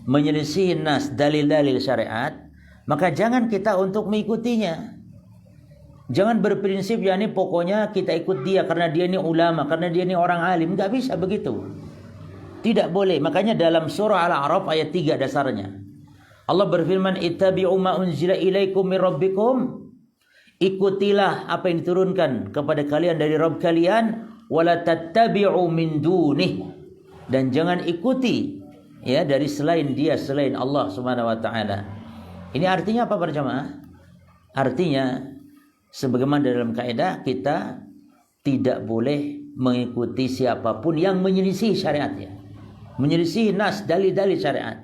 menyelisihi nas dalil-dalil syariat, maka jangan kita untuk mengikutinya. Jangan berprinsip yakni pokoknya kita ikut dia karena dia ini ulama, karena dia ini orang alim. Enggak bisa begitu. Tidak boleh. Makanya dalam surah Al-A'raf ayat 3 dasarnya Allah berfirman, ittabi'u ma unzila ilaikum mir rabbikum. Ikutilah apa yang diturunkan kepada kalian dari Rabb kalian, wala tattabi'u min dunih, dan jangan ikuti ya dari selain dia, selain Allah Subhanahu wa taala. Ini artinya apa para jemaah? Artinya sebagaimana dalam kaidah, kita tidak boleh mengikuti siapapun yang menyelisih syariatnya, menyelisih nas dalil-dalil syariat.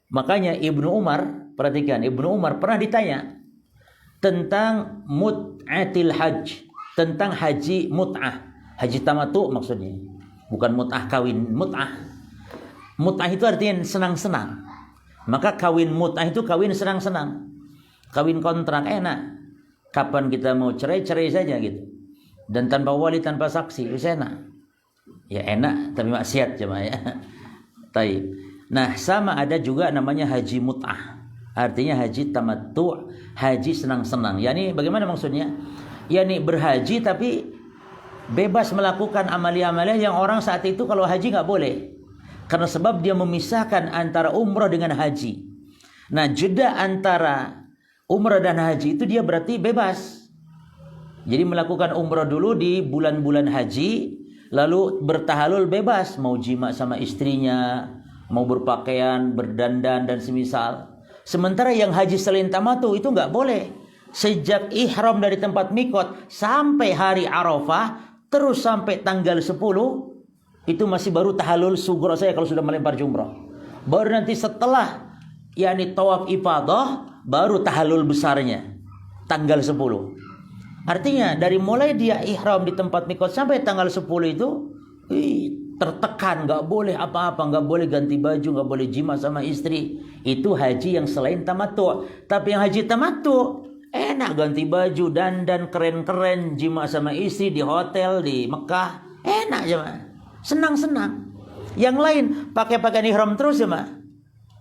Makanya Ibnu Umar, perhatikan, Ibnu Umar pernah ditanya tentang mut'atil hajj, tentang haji mut'ah, haji tamattu maksudnya, bukan mut'ah kawin. Mut'ah itu artinya senang-senang. Maka kawin mut'ah itu kawin senang-senang, kawin kontrak, enak. Kapan kita mau cerai saja gitu, dan tanpa wali, tanpa saksi, bisa enak. Ya enak, tapi maksiat cuma ya. Taib. Nah, sama ada juga namanya haji mut'ah, artinya haji tamattu, haji senang-senang. Yani bagaimana maksudnya? Yani berhaji tapi bebas melakukan amalia-amalia yang orang saat itu kalau haji nggak boleh. Karena sebab dia memisahkan antara umrah dengan haji. Nah, jeda antara umrah dan haji itu dia berarti bebas. Jadi melakukan umrah dulu di bulan-bulan haji, lalu bertahalul bebas, mau jima sama istrinya, mau berpakaian, berdandan dan semisal. Sementara yang haji selain tamattu itu nggak boleh. Sejak ihram dari tempat mikot sampai hari Arafah, terus sampai tanggal 10, itu masih baru tahallul sughra saya kalau sudah melempar jumrah. Baru nanti setelah yakni tawaf ifadah, baru tahallul besarnya tanggal 10. Artinya dari mulai dia ihram di tempat mikot sampai tanggal 10 itu tertekan, nggak boleh apa-apa, nggak boleh ganti baju, nggak boleh jima sama istri. Itu haji yang selain tamattu. Tapi yang haji tamattu enak, ganti baju, dandan keren-keren, jima sama istri di hotel di Mekah, enak aja, senang-senang. Yang lain pakai pakaian ihram terus ya,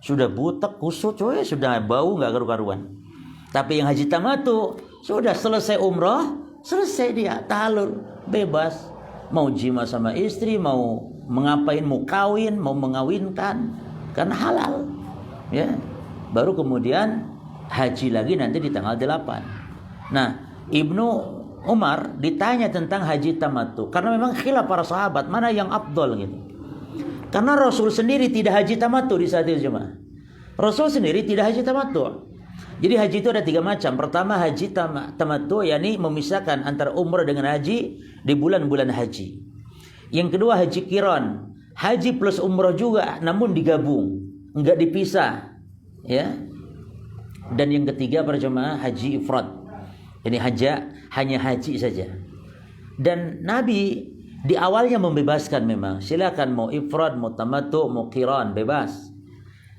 sudah butek, kusut, sudah bau nggak karu-karuan. Tapi yang haji tamattu sudah selesai umrah, selesai dia tahallul, bebas. Mau jima sama istri, mau mengapain, mau kawin, mau mengawinkan, karena halal. Ya. Baru kemudian haji lagi nanti di tanggal 8. Nah, Ibnu Umar ditanya tentang haji tamattu karena memang khilaf para sahabat mana yang afdal gitu. Karena Rasul sendiri tidak haji tamattu di saat itu jemaah. Rasul sendiri tidak haji tamattu. Jadi haji itu ada 3 macam. Pertama haji tamattu, yakni memisahkan antara umrah dengan haji di bulan-bulan haji. Yang kedua haji qiran, haji plus umrah juga namun digabung, enggak dipisah, ya. Dan yang ketiga para jemaah haji ifrad. Ini hanya haji saja. Dan Nabi di awalnya membebaskan memang, silakan mau ifrad, mau tamattu, mau qiran, bebas.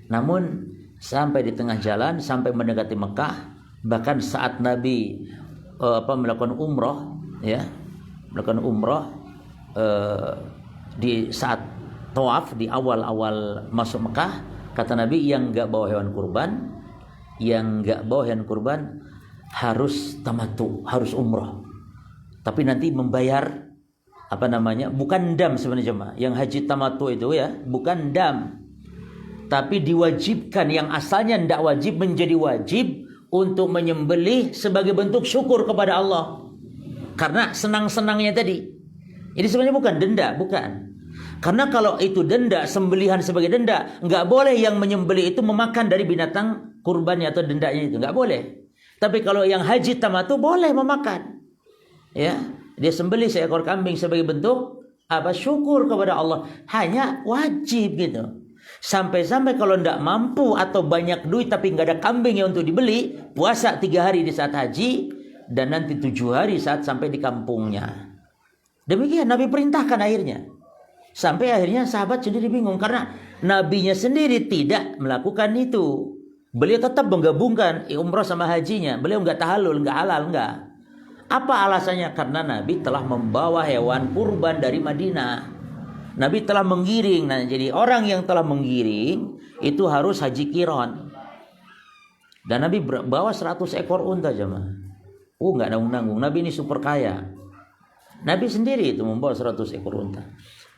Namun sampai di tengah jalan, sampai mendekati Mekah, bahkan saat Nabi melakukan umrah, ya, melakukan umrah di saat tawaf di awal-awal masuk Mekah, kata Nabi yang enggak bawa hewan kurban, harus tamattu, harus umrah. Tapi nanti membayar bukan dam sebenarnya jemaah. Yang haji tamattu itu ya, bukan dam. Tapi diwajibkan, yang asalnya tidak wajib menjadi wajib untuk menyembelih sebagai bentuk syukur kepada Allah. Karena senang-senangnya tadi. Ini sebenarnya bukan denda, bukan. Karena kalau itu denda, sembelihan sebagai denda, nggak boleh yang menyembelih itu memakan dari binatang kurbannya atau dendanya itu, nggak boleh. Tapi kalau yang haji tamattu boleh memakan. Ya, dia sembelih seekor kambing sebagai bentuk syukur kepada Allah. Hanya wajib gitu. Sampai-sampai kalau tidak mampu atau banyak duit tapi nggak ada kambing yang untuk dibeli, puasa 3 hari di saat haji dan nanti 7 hari saat sampai di kampungnya. Demikian Nabi perintahkan akhirnya. Sampai akhirnya sahabat sendiri bingung karena nabinya sendiri tidak melakukan itu. Beliau tetap menggabungkan umrah sama hajinya. Beliau nggak tahallul, nggak halal, nggak. Apa alasannya? Karena Nabi telah membawa hewan kurban dari Madinah. Nabi telah menggiring. Nah, jadi orang yang telah menggiring itu harus haji qiran. Dan Nabi bawa 100 ekor unta jemaah. Nggak nanggung-nanggung. Nabi ini super kaya. Nabi sendiri itu membawa 100 ekor unta.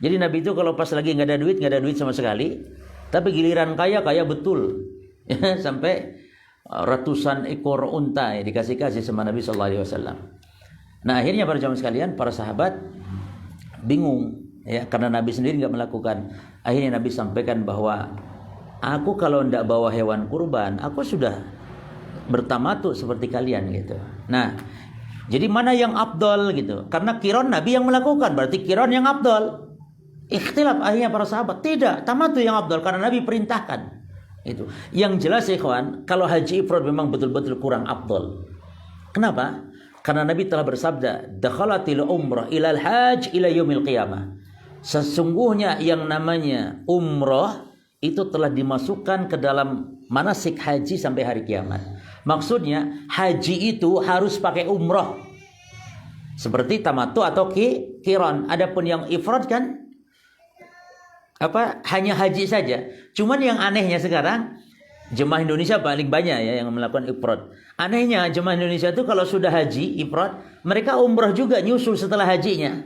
Jadi Nabi itu kalau pas lagi nggak ada duit sama sekali. Tapi giliran kaya betul. Sampai ratusan ekor unta ya, dikasih sama Nabi SAW. Nah akhirnya para jamaah sekalian, para sahabat bingung ya, karena Nabi sendiri nggak melakukan. Akhirnya Nabi sampaikan bahwa aku kalau tidak bawa hewan kurban, aku sudah bertamattu seperti kalian gitu. Nah, jadi mana yang afdal gitu? Karena qiran Nabi yang melakukan, berarti qiran yang afdal. Ikhtilaf akhirnya para sahabat, tidak, tamattu yang afdal karena Nabi perintahkan. Itu. Yang jelas ya ikhwan, kalau haji ifrad memang betul-betul kurang afdal. Kenapa? Karena Nabi telah bersabda, "Dakhalatil umrah ilal hajj ila yaumil qiyamah." Sesungguhnya yang namanya umrah itu telah dimasukkan ke dalam manasik haji sampai hari kiamat. Maksudnya haji itu harus pakai umrah. Seperti tamattu atau qiran. Adapun yang ifrad kan hanya haji saja. Cuman yang anehnya sekarang jemaah Indonesia paling banyak ya yang melakukan ifrad. Anehnya jemaah Indonesia itu kalau sudah haji ifrad, mereka umrah juga nyusul setelah hajinya.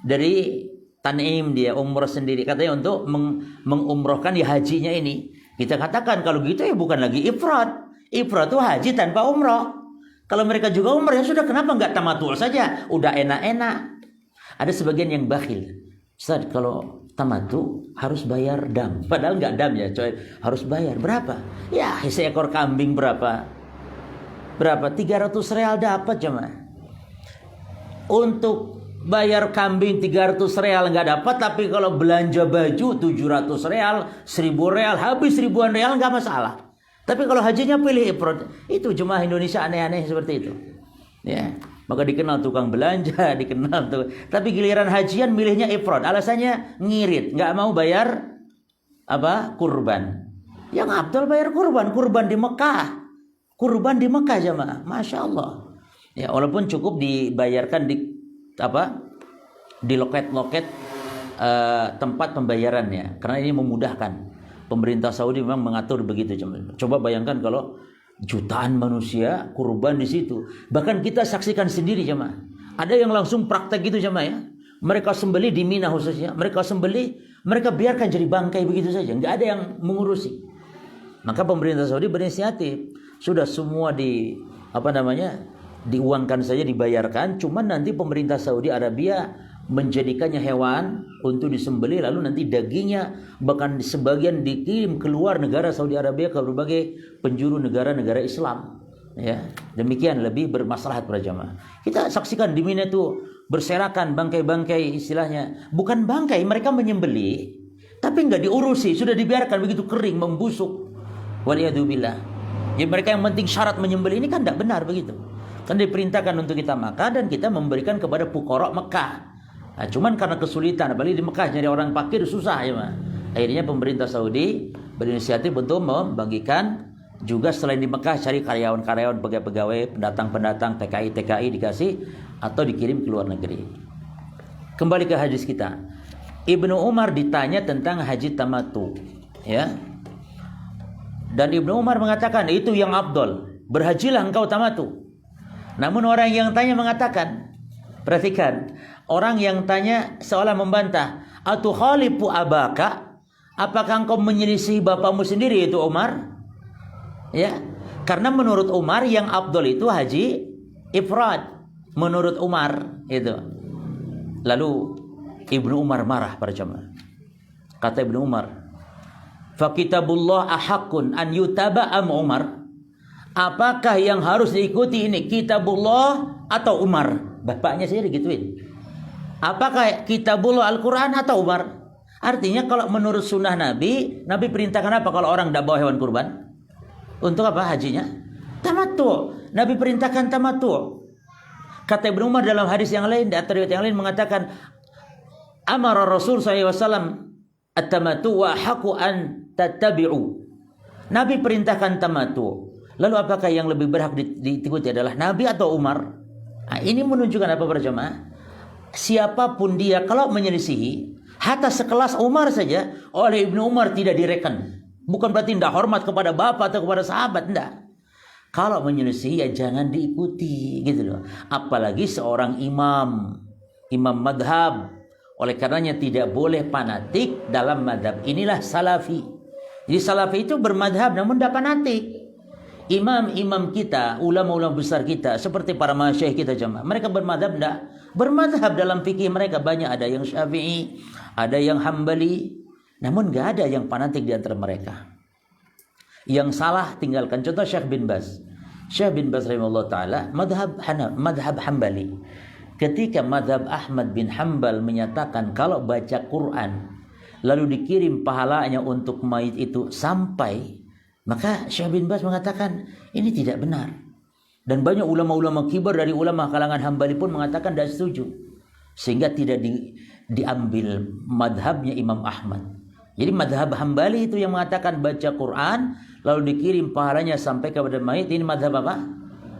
Dari Tanim dia umrah sendiri katanya untuk mengumrohkan ya hajinya ini. Kita katakan kalau gitu ya bukan lagi ifrad. Ifrad itu haji tanpa umrah. Kalau mereka juga umrah ya sudah, kenapa nggak tamattu saja? Udah enak-enak. Ada sebagian yang bakhil. Ustaz, kalau tamattu harus bayar dam. Padahal nggak dam ya, coy. Harus bayar berapa? Ya, seekor kambing berapa? 300 real dapat jemaah. Untuk bayar kambing 300 real nggak dapat, tapi kalau belanja baju 700 real, 1000 real, habis ribuan real nggak masalah. Tapi kalau hajinya pilih ifrad, itu jemaah Indonesia aneh-aneh seperti itu. Ya. Maka dikenal tukang belanja, dikenal tuh. Tapi giliran hajian milihnya ifrad. Alasannya ngirit, nggak mau bayar kurban. Yang afdal bayar kurban di Mekah. Kurban di Mekah jemaah, masya Allah. Ya, walaupun cukup dibayarkan di loket-loket tempat pembayarannya, karena ini memudahkan. Pemerintah Saudi memang mengatur begitu. Coba bayangkan kalau jutaan manusia kurban di situ. Bahkan kita saksikan sendiri jemaah. Ada yang langsung praktek gitu jemaah ya. Mereka sembelih di Mina khususnya. Mereka biarkan jadi bangkai begitu saja. Nggak ada yang mengurusi. Maka pemerintah Saudi berinisiatif. Sudah semua diuangkan saja, dibayarkan. Cuman nanti pemerintah Saudi Arabia menjadikannya hewan untuk disembelih, lalu nanti dagingnya bahkan sebagian dikirim keluar negara Saudi Arabia ke berbagai penjuru negara-negara Islam. Ya, demikian lebih bermaslahat para jamaah. Kita saksikan di Mina itu berserakan bangkai-bangkai, istilahnya bukan bangkai, mereka menyembelih tapi nggak diurusi, sudah dibiarkan begitu kering membusuk. Waliyadzubillah. Jadi mereka yang penting syarat menyembelih ini kan tidak benar begitu. Kan diperintahkan untuk kita makan dan kita memberikan kepada fuqara Mekah. Nah, cuman karena kesulitan, apalagi di Mekah nyari orang fakir susah ya, Ma. Akhirnya pemerintah Saudi berinisiatif untuk membagikan juga selain di Mekah, cari karyawan-karyawan, pegawai-pegawai, pendatang-pendatang, TKI dikasih atau dikirim ke luar negeri. Kembali ke hadis kita. Ibnu Umar ditanya tentang haji tamattu, ya. Dan Ibnu Umar mengatakan itu yang afdal. Berhajilah engkau tamattu. Namun orang yang tanya mengatakan, perhatikan, orang yang tanya seolah membantah, "Atukhalifu abaka?" Apakah engkau menyelisihi bapakmu sendiri itu Umar? Ya, karena menurut Umar yang afdal itu haji ifrad. Menurut Umar itu. Lalu Ibnu Umar marah pada jamaah. Kata Ibnu Umar, fa kitabullah ahaqqun an yutaba am Umar? Apakah yang harus diikuti ini, kitabullah atau Umar? Bapaknya saja digituin. Apakah kitabullah Al-Quran atau Umar? Artinya kalau menurut sunnah Nabi perintahkan apa kalau orang tidak bawa hewan kurban? Untuk apa hajinya? Tamattu. Nabi perintahkan tamattu. Kata Ibnu Umar dalam hadis yang lain, di atas riwayat yang lain mengatakan, amara Rasul SAW at-tamattu wa haqqu an tattabi'u. Nabi perintahkan tamattu. Lalu apakah yang lebih berhak diikuti adalah Nabi atau Umar? Nah, ini menunjukkan apa para jemaah? Siapapun dia kalau menyelisihi, hatta sekelas Umar saja oleh Ibnu Umar tidak direken. Bukan berarti tidak hormat kepada bapak atau kepada sahabat, tidak. Kalau menyelisihi ya jangan diikuti gitu loh. Apalagi seorang imam madhab. Oleh karenanya tidak boleh fanatik dalam madhab. Inilah salafi. Jadi salafi itu bermadhab namun tidak fanatik. Imam-imam kita, ulama-ulama besar kita, seperti para masyayikh kita jemaah, mereka bermadhab tidak? Bermadhab dalam fikih mereka banyak, ada yang Syafi'i, ada yang Hambali, namun tidak ada yang fanatik di antara mereka. Yang salah tinggalkan. Contoh Syekh bin Baz. Syekh bin Baz rahimahullah ta'ala madhab Hambali. Ketika madhab Ahmad bin Hanbal menyatakan kalau baca Quran lalu dikirim pahalanya untuk mayit itu sampai, maka Syekh bin Baz mengatakan ini tidak benar. Dan banyak ulama-ulama kibar dari ulama kalangan Hambali pun mengatakan tidak setuju. Sehingga tidak diambil madhabnya Imam Ahmad. Jadi madhab Hambali itu yang mengatakan baca Quran lalu dikirim pahalanya sampai kepada mayit, ini madhab apa?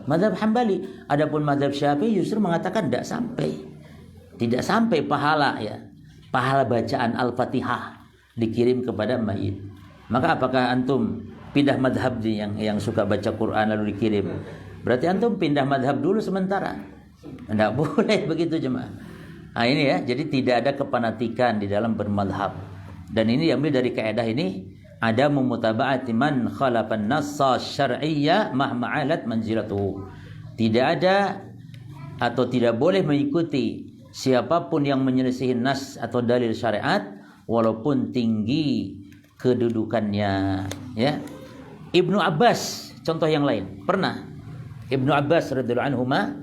Madhab Hambali. Adapun madhab Syafi'i justru mengatakan tidak sampai pahala ya. Pahala bacaan Al-Fatihah dikirim kepada mayit. Maka apakah antum pindah madhab yang suka baca Quran lalu dikirim? Berarti antum pindah madhab dulu sementara. Tidak boleh begitu jemaah. Nah ini ya, jadi tidak ada kepanatikan di dalam bermadhab. Dan ini diambil dari kaidah ini, ada mutaba'ati man khalafan nassa syar'iyya mahma'alat manzilatuhu. Tidak ada atau tidak boleh mengikuti siapapun yang menyelisihi nas atau dalil syariat walaupun tinggi kedudukannya, ya. Ibnu Abbas contoh yang lain. Pernah Ibnu Abbas radhiyallahu anhuma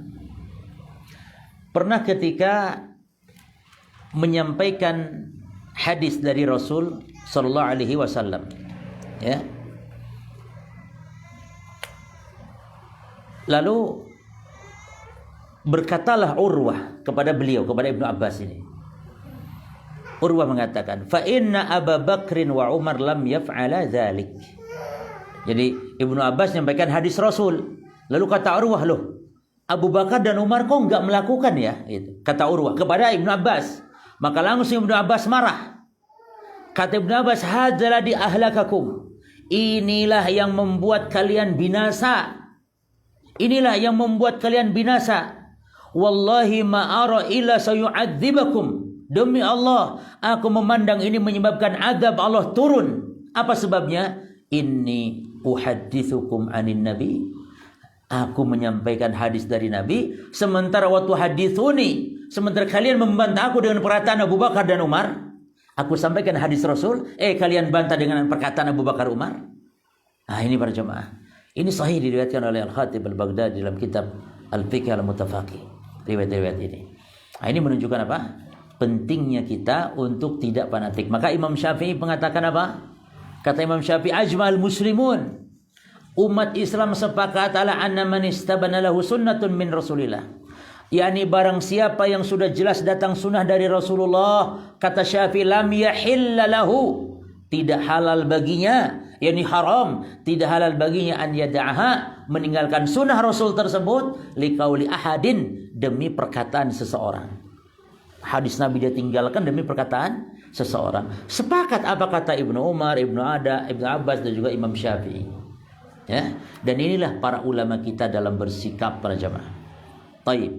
pernah ketika menyampaikan hadis dari Rasul sallallahu alaihi wasallam, ya. Lalu berkatalah Urwah kepada beliau, kepada Ibnu Abbas ini. Urwah mengatakan, "Fa inna Abu Bakrin wa Umar lam yaf'ala dzalik." Jadi Ibnu Abbas menyampaikan hadis Rasul. Lalu kata Urwah, "Loh, Abu Bakar dan Umar kok enggak melakukan ya?" Itu kata Urwah kepada Ibnu Abbas. Maka langsung Ibnu Abbas marah. Kata Ibnu Abbas, "Hadzal di ahlakakum." Inilah yang membuat kalian binasa. Inilah yang membuat kalian binasa. Wallahi ma ara illa sayu'adzibakum. Demi Allah, aku memandang ini menyebabkan azab Allah turun. Apa sebabnya? Inni uhadditsukum anin nabi. Aku menyampaikan hadis dari Nabi, sementara waktu haditsuni, sementara kalian membantah aku dengan perkataan Abu Bakar dan Umar. Aku sampaikan hadis Rasul, kalian bantah dengan perkataan Abu Bakar Umar. Nah ini para jemaah. Ini sahih diriwayatkan oleh Al-Khatib Al-Baghdadi dalam kitab Al-Fiqh Al-Mutafaqih. Riwayat-riwayat ini. Nah ini menunjukkan apa? Pentingnya kita untuk tidak fanatik. Maka Imam Syafi'i mengatakan apa? Kata Imam Syafi'i, ajma'al muslimun. Umat Islam sepakat ala anna man istabana lahu sunnatun min Rasulillah. yakni barang siapa yang sudah jelas datang sunnah dari Rasulullah, kata Syafi'i, lam yahilla lahu, tidak halal baginya, yakni haram, tidak halal baginya an yada'aha, meninggalkan sunnah Rasul tersebut, liqauli ahadin, demi perkataan seseorang. Hadis Nabi dia tinggalkan demi perkataan seseorang. Sepakat apa kata Ibnu Umar, Ibnu Abbas dan juga Imam Syafi'i. Ya, dan inilah para ulama kita dalam bersikap, para jamaah. Taib.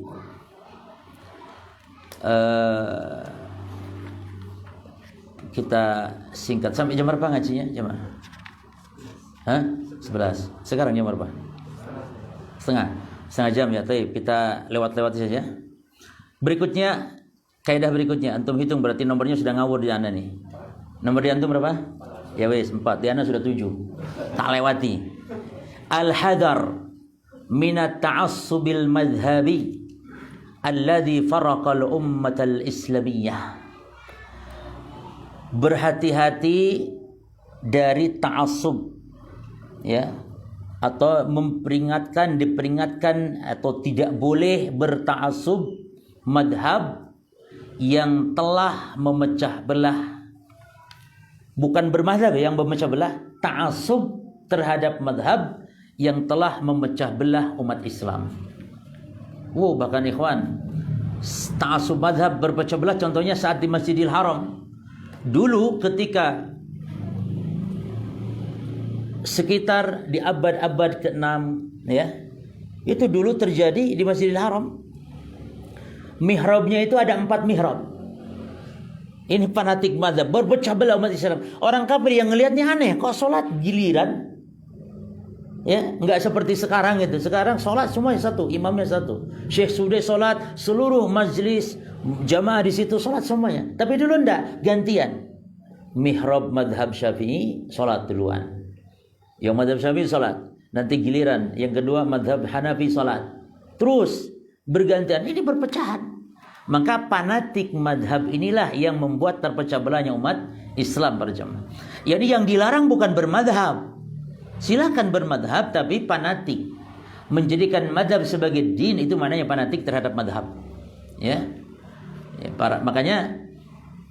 Kita singkat sampai jam berapa ngajinya, jamaah? 11. Sekarang jam berapa? Setengah jam ya. Taib. Kita lewat-lewat saja. Berikutnya, kaidah berikutnya, antum hitung berarti nomornya sudah ngawur di Anda nih. Nomor di antum berapa? Ya wes 4, Diana sudah 7. Tak lewati. Al-hadar minat ta'assubil madhhabi alladhi faraqal ummatal islamiyah. Berhati-hati dari ta'assub, ya, atau diperingatkan atau tidak boleh berta'assub madhab yang telah memecah belah. Bukan bermadhab yang memecah belah, ta'assub terhadap madhab yang telah memecah belah umat Islam. Bahkan ikhwan, ta'assub madhab berpecah belah contohnya saat di Masjidil Haram. Dulu ketika sekitar di abad-abad ke-6, ya, itu dulu terjadi di Masjidil Haram. Mihrabnya itu ada 4 mihrab. Ini fanatik mazhab, berpecah belah umat Islam. Orang kafir yang ngelihatnya aneh, kok sholat giliran, ya, nggak seperti sekarang itu. Sekarang sholat semuanya satu, imamnya satu. Syekh sudah sholat, seluruh majlis jamaah di situ sholat semuanya. Tapi dulu enggak, gantian. Mihrab madhab Syafi'i sholat duluan. Yang madhab Syafi'i sholat, nanti giliran yang kedua madhab Hanafi sholat, terus bergantian. Ini perpecahan. Maka fanatik madhab inilah yang membuat terpecah belahnya umat Islam berjamaah. Jadi yang dilarang bukan bermadhab, silakan bermadhab, tapi fanatik menjadikan madhab sebagai din, itu maknanya fanatik terhadap madhab, ya. Makanya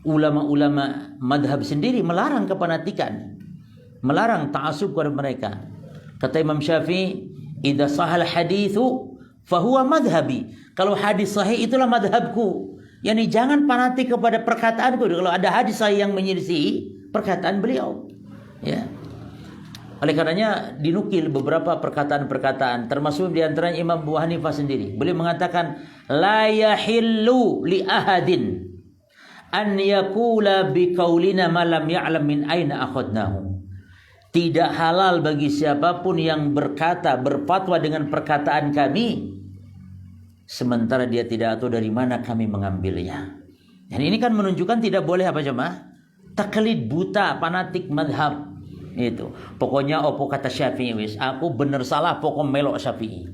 ulama-ulama madhab sendiri melarang kefanatikan, melarang ta'assub kepada mereka. Kata Imam Syafi'i, idza sahal haditsu fahuwa madhhabi. Kalau hadis sahih itulah madhabku. Yani jangan fanatik kepada perkataanku. Kalau ada hadis sahih yang menyelisihi perkataan beliau, ya. Oleh karenanya dinukil beberapa perkataan-perkataan, termasuk diantaranya Imam Abu Hanifah sendiri. Beliau mengatakan, la yahillu li ahadin an yaqula bi qaulina ma lam ya'lam min aina akhadnahu. Tidak halal bagi siapapun yang berfatwa dengan perkataan kami, sementara dia tidak tahu dari mana kami mengambilnya. Dan ini kan menunjukkan tidak boleh apa jemaah? Taklid buta, fanatik madhab. Itu. Pokoknya opo kata Syafi'i wis, aku bener salah pokok melok Syafi'i.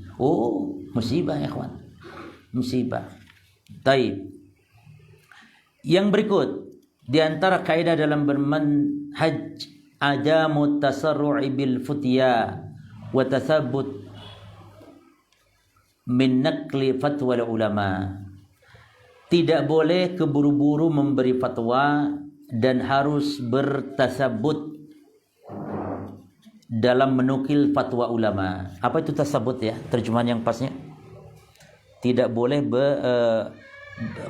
Musibah ya kawan. Musibah. Taib. Yang berikut di antara kaidah dalam bermanhaj adamu tasarru'i bil futya wa tathabbut min naqli fatwa ulama. Tidak boleh keburu-buru memberi fatwa dan harus bertasabut dalam menukil fatwa ulama. Apa itu tasabut ya? Terjemahan yang pasnya. Tidak boleh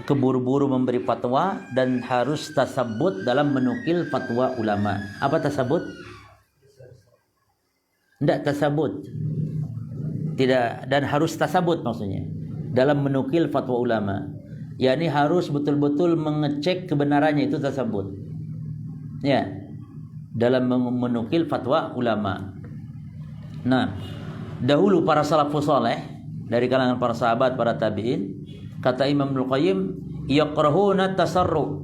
keburu-buru memberi fatwa dan harus tasabut dalam menukil fatwa ulama. Apa tasabut? Tidak tasabut. Tidak, dan harus tasabut maksudnya dalam menukil fatwa ulama. yakni harus betul-betul mengecek kebenarannya, itu tasabut. Ya, dalam menukil fatwa ulama. Nah, dahulu para salafus saleh dari kalangan para sahabat, para tabi'in, kata Imam Ibnu Qayyim, yaqrahuna tasarru'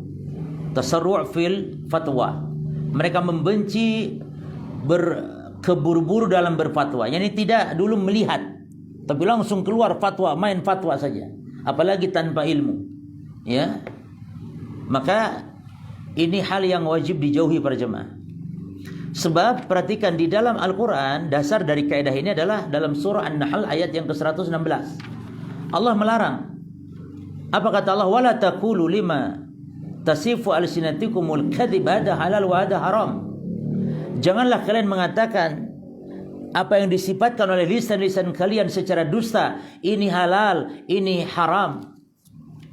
fil fatwa. Mereka membenci berkeburu-buru dalam berfatwa. Yani tidak dulu melihat, tapi langsung keluar fatwa, main fatwa saja, apalagi tanpa ilmu. Ya, maka ini hal yang wajib dijauhi para jemaah. Sebab perhatikan di dalam Al-Quran, dasar dari kaidah ini adalah dalam surah An-Nahl ayat yang ke-116. Allah melarang. Apa kata Allah? Wala taqulu lima tasifu alsinatikumul kadhib, hada halal wa hada haram. Janganlah kalian mengatakan apa yang disifatkan oleh lisan-lisan kalian secara dusta, ini halal, ini haram.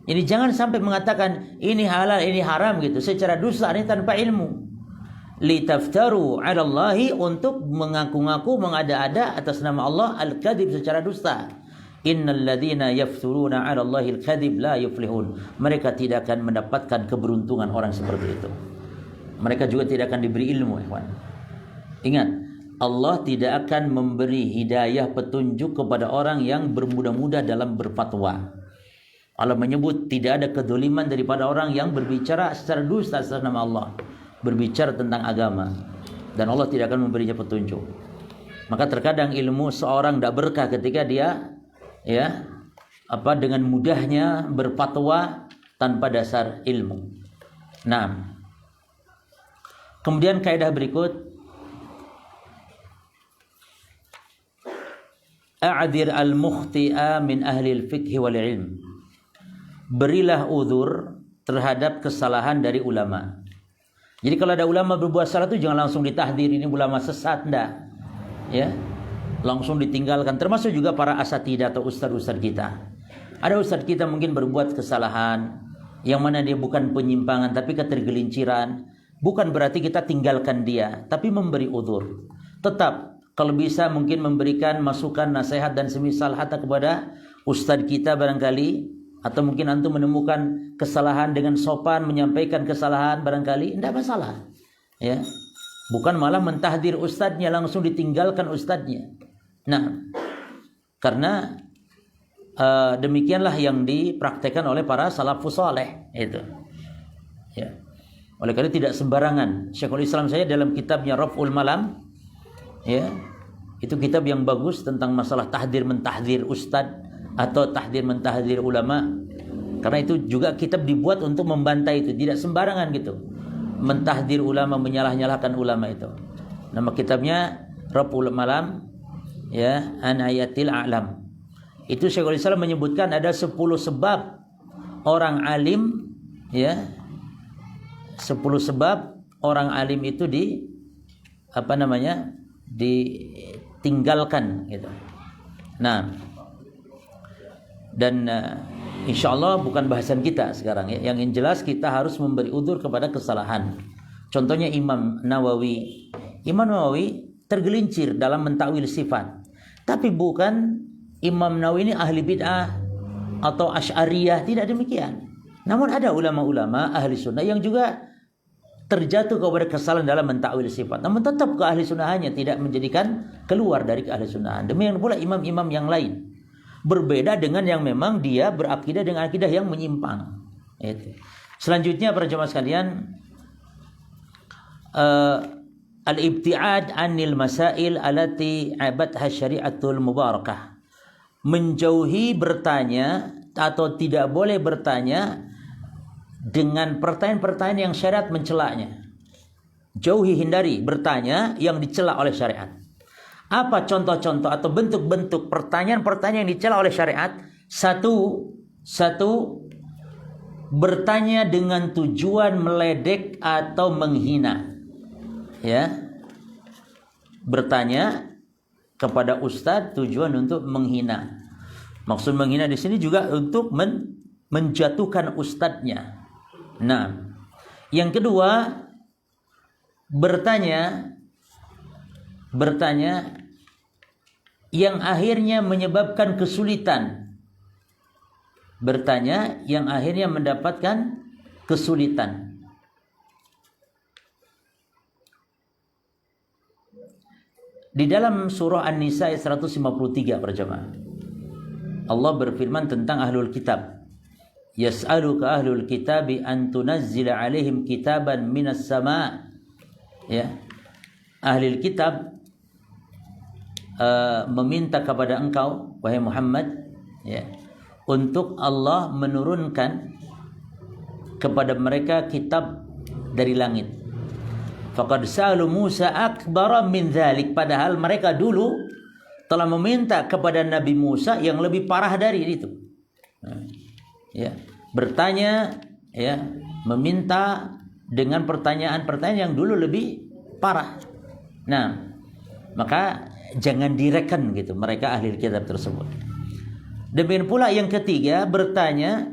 Ini jangan sampai mengatakan ini halal, ini haram gitu secara dusta, ini tanpa ilmu. Litaftaru 'ala Allahi, untuk mengaku-ngaku, mengada-ada atas nama Allah al-kadhib, secara dusta. Innal ladzina yafturuna 'ala Allahi al-kadhib la yuflihun. Mereka tidak akan mendapatkan keberuntungan orang seperti itu. Mereka juga tidak akan diberi ilmu, ikhwan. Ingat, Allah tidak akan memberi hidayah, petunjuk kepada orang yang bermudah-mudah dalam berfatwa. Allah menyebut tidak ada kedzaliman daripada orang yang berbicara secara dusta atas nama Allah. berbicara tentang agama, dan Allah tidak akan memberinya petunjuk. Maka terkadang ilmu seorang tidak berkah ketika dia dengan mudahnya berfatwa tanpa dasar ilmu. Nah, kemudian kaidah berikut, a'dzir al-mukhti'a min ahli al-fiqh wal ilm. Berilah uzur terhadap kesalahan dari ulama. Jadi kalau ada ulama berbuat salah itu jangan langsung ditahdir, ini ulama sesat, enggak. Ya. Langsung ditinggalkan. Termasuk juga para asatidah atau ustaz-ustaz kita. Ada ustaz kita mungkin berbuat kesalahan yang mana dia bukan penyimpangan tapi ketergelinciran. Bukan berarti kita tinggalkan dia, tapi memberi uzur. Tetap kalau bisa mungkin memberikan masukan, nasihat dan semisal hatta kepada ustadz kita barangkali, atau mungkin antum menemukan kesalahan dengan sopan menyampaikan kesalahan barangkali, tidak masalah. Ya. Bukan malah mentahdir ustadznya, langsung ditinggalkan ustadznya. Nah, karena demikianlah yang dipraktekkan oleh para salafus saleh itu. Ya. Oleh karena tidak sembarangan. Syekhul Islam saya dalam kitabnya Raf'ul Malam, ya, itu kitab yang bagus tentang masalah tahdir mentahdir ustadz atau tahdir mentahdir ulama. Karena itu juga kitab dibuat untuk membantai itu, tidak sembarangan gitu mentahdir ulama, menyalah-nyalahkan ulama itu. Nama kitabnya Raf'ul Malam, ya, an ayatil a'lam. Itu Syekhul Islam menyebutkan ada 10 sebab orang alim, ya, 10 sebab orang alim itu ditinggalkan gitu. Nah, dan insyaallah bukan bahasan kita sekarang ya. Yang jelas kita harus memberi uzur kepada kesalahan. Contohnya Imam Nawawi. Imam Nawawi tergelincir dalam mentakwil sifat. Tapi bukan Imam Nawawi ini ahli bid'ah atau asy'ariyah, tidak demikian. Namun ada ulama-ulama ahli sunnah yang juga terjatuh kepada kesalahan dalam mentakwil sifat, namun tetap ke ahli sunnahannya, tidak menjadikan keluar dari ke ahli sunnahan. Demikian pula imam-imam yang lain, berbeda dengan yang memang dia berakidah dengan akidah yang menyimpang. Itu. Selanjutnya para jemaah sekalian, al-ibti'ad anil masail allati abadha syari'atul mubarakah. Menjauhi bertanya atau tidak boleh bertanya dengan pertanyaan-pertanyaan yang syariat mencelaknya. Jauhi, hindari bertanya yang dicela oleh syariat. Apa contoh-contoh atau bentuk-bentuk pertanyaan-pertanyaan yang dicela oleh syariat? Satu, bertanya dengan tujuan meledek atau menghina. Ya. Bertanya kepada ustadz tujuan untuk menghina. Maksud menghina di sini juga untuk menjatuhkan ustadznya. Nah, yang kedua, bertanya yang akhirnya menyebabkan kesulitan. Bertanya yang akhirnya mendapatkan kesulitan. Di dalam surah An-Nisa ayat 153 berjamaah, Allah berfirman tentang ahlul kitab. Yas'aluka ahlul kitabi an tunazzila alaihim kitaban minas sama'. Ya. Ahlul kitab meminta kepada engkau wahai Muhammad, ya, untuk Allah menurunkan kepada mereka kitab dari langit. Faqad sa'alu Musa akbara min dzalik, padahal mereka dulu telah meminta kepada Nabi Musa yang lebih parah dari itu. Ya, bertanya, ya, meminta dengan pertanyaan-pertanyaan yang dulu lebih parah. Nah, maka jangan direken gitu mereka ahli kitab tersebut. Demikian pula yang ketiga, bertanya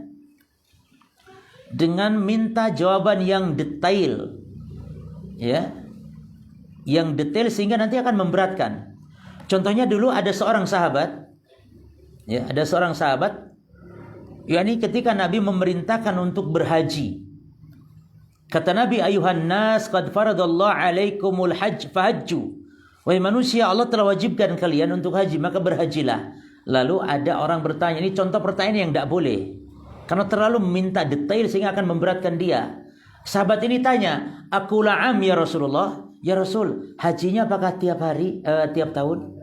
dengan minta jawaban yang detail, ya, yang detail sehingga nanti akan memberatkan. Contohnya dulu ada seorang sahabat, ya, yakni ketika Nabi memerintahkan untuk berhaji. Kata Nabi, ayuhan nas qad faradallahu alaikumul hajj fahajju. Wahai manusia, Allah telah wajibkan kalian untuk haji, maka berhajilah. Lalu ada orang bertanya, ini contoh pertanyaan yang tidak boleh, karena terlalu meminta detail sehingga akan memberatkan dia. Sahabat ini tanya, aku la'am ya Rasulullah. Ya Rasul, hajinya apakah tiap hari, tiap tahun?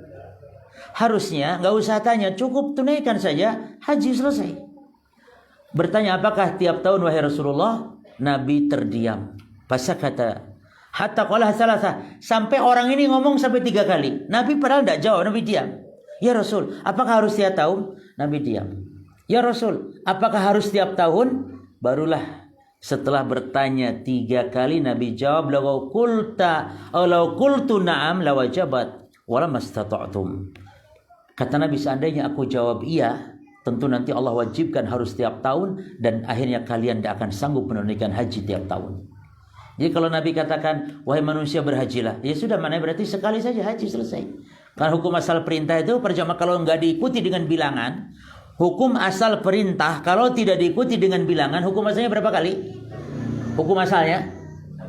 Harusnya nggak usah tanya, cukup tunaikan saja, haji selesai. Bertanya, apakah tiap tahun wahai Rasulullah? Nabi terdiam. Fasakata. Hatta qala salasa. Sampai orang ini ngomong sampai 3 kali. Nabi padahal tidak jawab, Nabi diam. Ya Rasul, apakah harus tiap tahun? Nabi diam. Ya Rasul, apakah harus tiap tahun? Barulah setelah bertanya 3 kali Nabi jawab, law qultu na'am lawajabat wala mastata'tum. Kata Nabi, seandainya aku jawab iya, tentu nanti Allah wajibkan harus tiap tahun dan akhirnya kalian tidak akan sanggup menunaikan haji tiap tahun. Jadi kalau Nabi katakan, wahai manusia berhajilah, ya sudah, mana berarti sekali saja haji selesai. Karena hukum asal perintah itu perjamaah kalau nggak diikuti dengan bilangan, hukum asal perintah kalau tidak diikuti dengan bilangan, hukum asalnya berapa kali? Hukum asalnya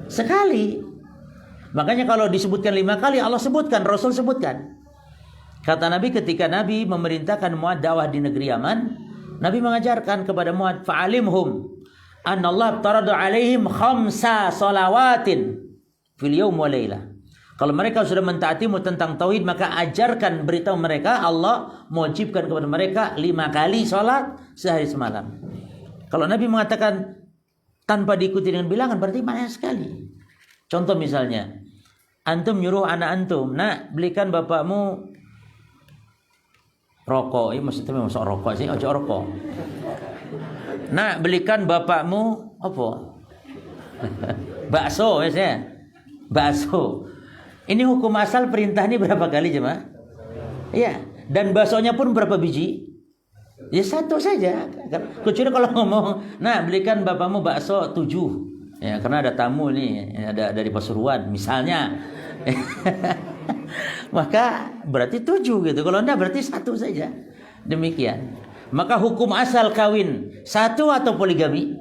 sekali. Makanya kalau disebutkan 5 kali, Allah sebutkan, Rasul sebutkan. Kata Nabi, ketika Nabi memerintahkan Mu'adh dakwah di negeri Yaman, Nabi mengajarkan kepada Mu'adh, fa'alimhum annallah tarada alaihim 5 salawatin fil yawm wa laylah. Kalau mereka sudah mentaatimu tentang tauhid, maka ajarkan, beritahu mereka Allah mewajibkan kepada mereka 5 kali salat sehari semalam. Kalau Nabi mengatakan tanpa diikuti dengan bilangan, berarti banyak sekali. Contoh misalnya, antum nyuruh anak antum, nak belikan bapakmu rokok. Ini maksudnya masuk rokok sih, ojo rokok. Nak belikan bapakmu apa? Bakso ya, bakso. Ini hukum asal perintah ini berapa kali jemaah? Iya. Dan baksonya pun berapa biji? Ya 1 saja. Kecuali kalau ngomong, nah belikan bapakmu bakso 7. Ya, karena ada tamu nih, ada dari Pasuruan misalnya. Maka berarti 7 gitu. Kalau enggak berarti 1 saja. Demikian. Maka hukum asal kawin 1 atau poligami?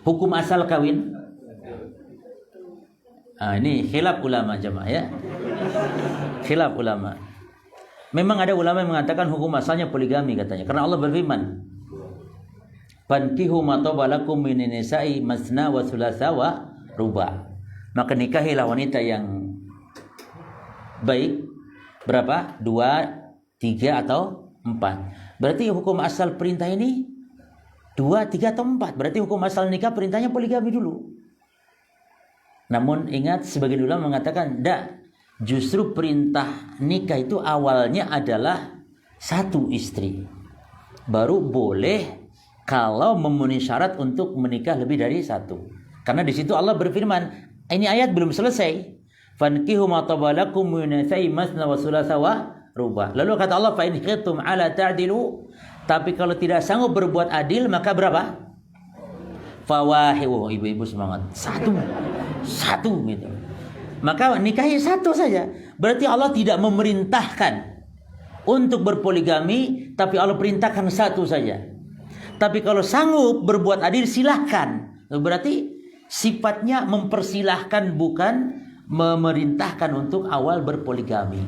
Hukum asal kawin. Ini khilaf ulama jemaah ya. Khilaf ulama. Memang ada ulama yang mengatakan hukum asalnya poligami katanya. Karena Allah berfirman, "Fankihu ma taba lakum minan nisa'i masna wa thulatha wa ruba." Maka nikahilah wanita yang baik berapa? 2, 3 atau 4. Berarti hukum asal perintah ini 2, 3 atau 4. Berarti hukum asal nikah perintahnya poligami dulu. Namun ingat, sebagian ulama mengatakan tidak. Justru perintah nikah itu awalnya adalah 1 istri. Baru boleh kalau memenuhi syarat untuk menikah lebih dari 1. Karena di situ Allah berfirman, ini ayat belum selesai. Fankihu ma taba lakum minan nisa'i masna wa thulatha wa ruba. Lalu kata Allah, fa in khiftum ala ta'dilu, tapi kalau tidak sanggup berbuat adil maka berapa? Fawahidu. Ibu-ibu semangat. 1 gitu. Maka nikahi 1 saja. Berarti Allah tidak memerintahkan untuk berpoligami, tapi Allah perintahkan 1 saja. Tapi kalau sanggup berbuat adil silahkan. Berarti sifatnya mempersilahkan, bukan memerintahkan untuk awal berpoligami.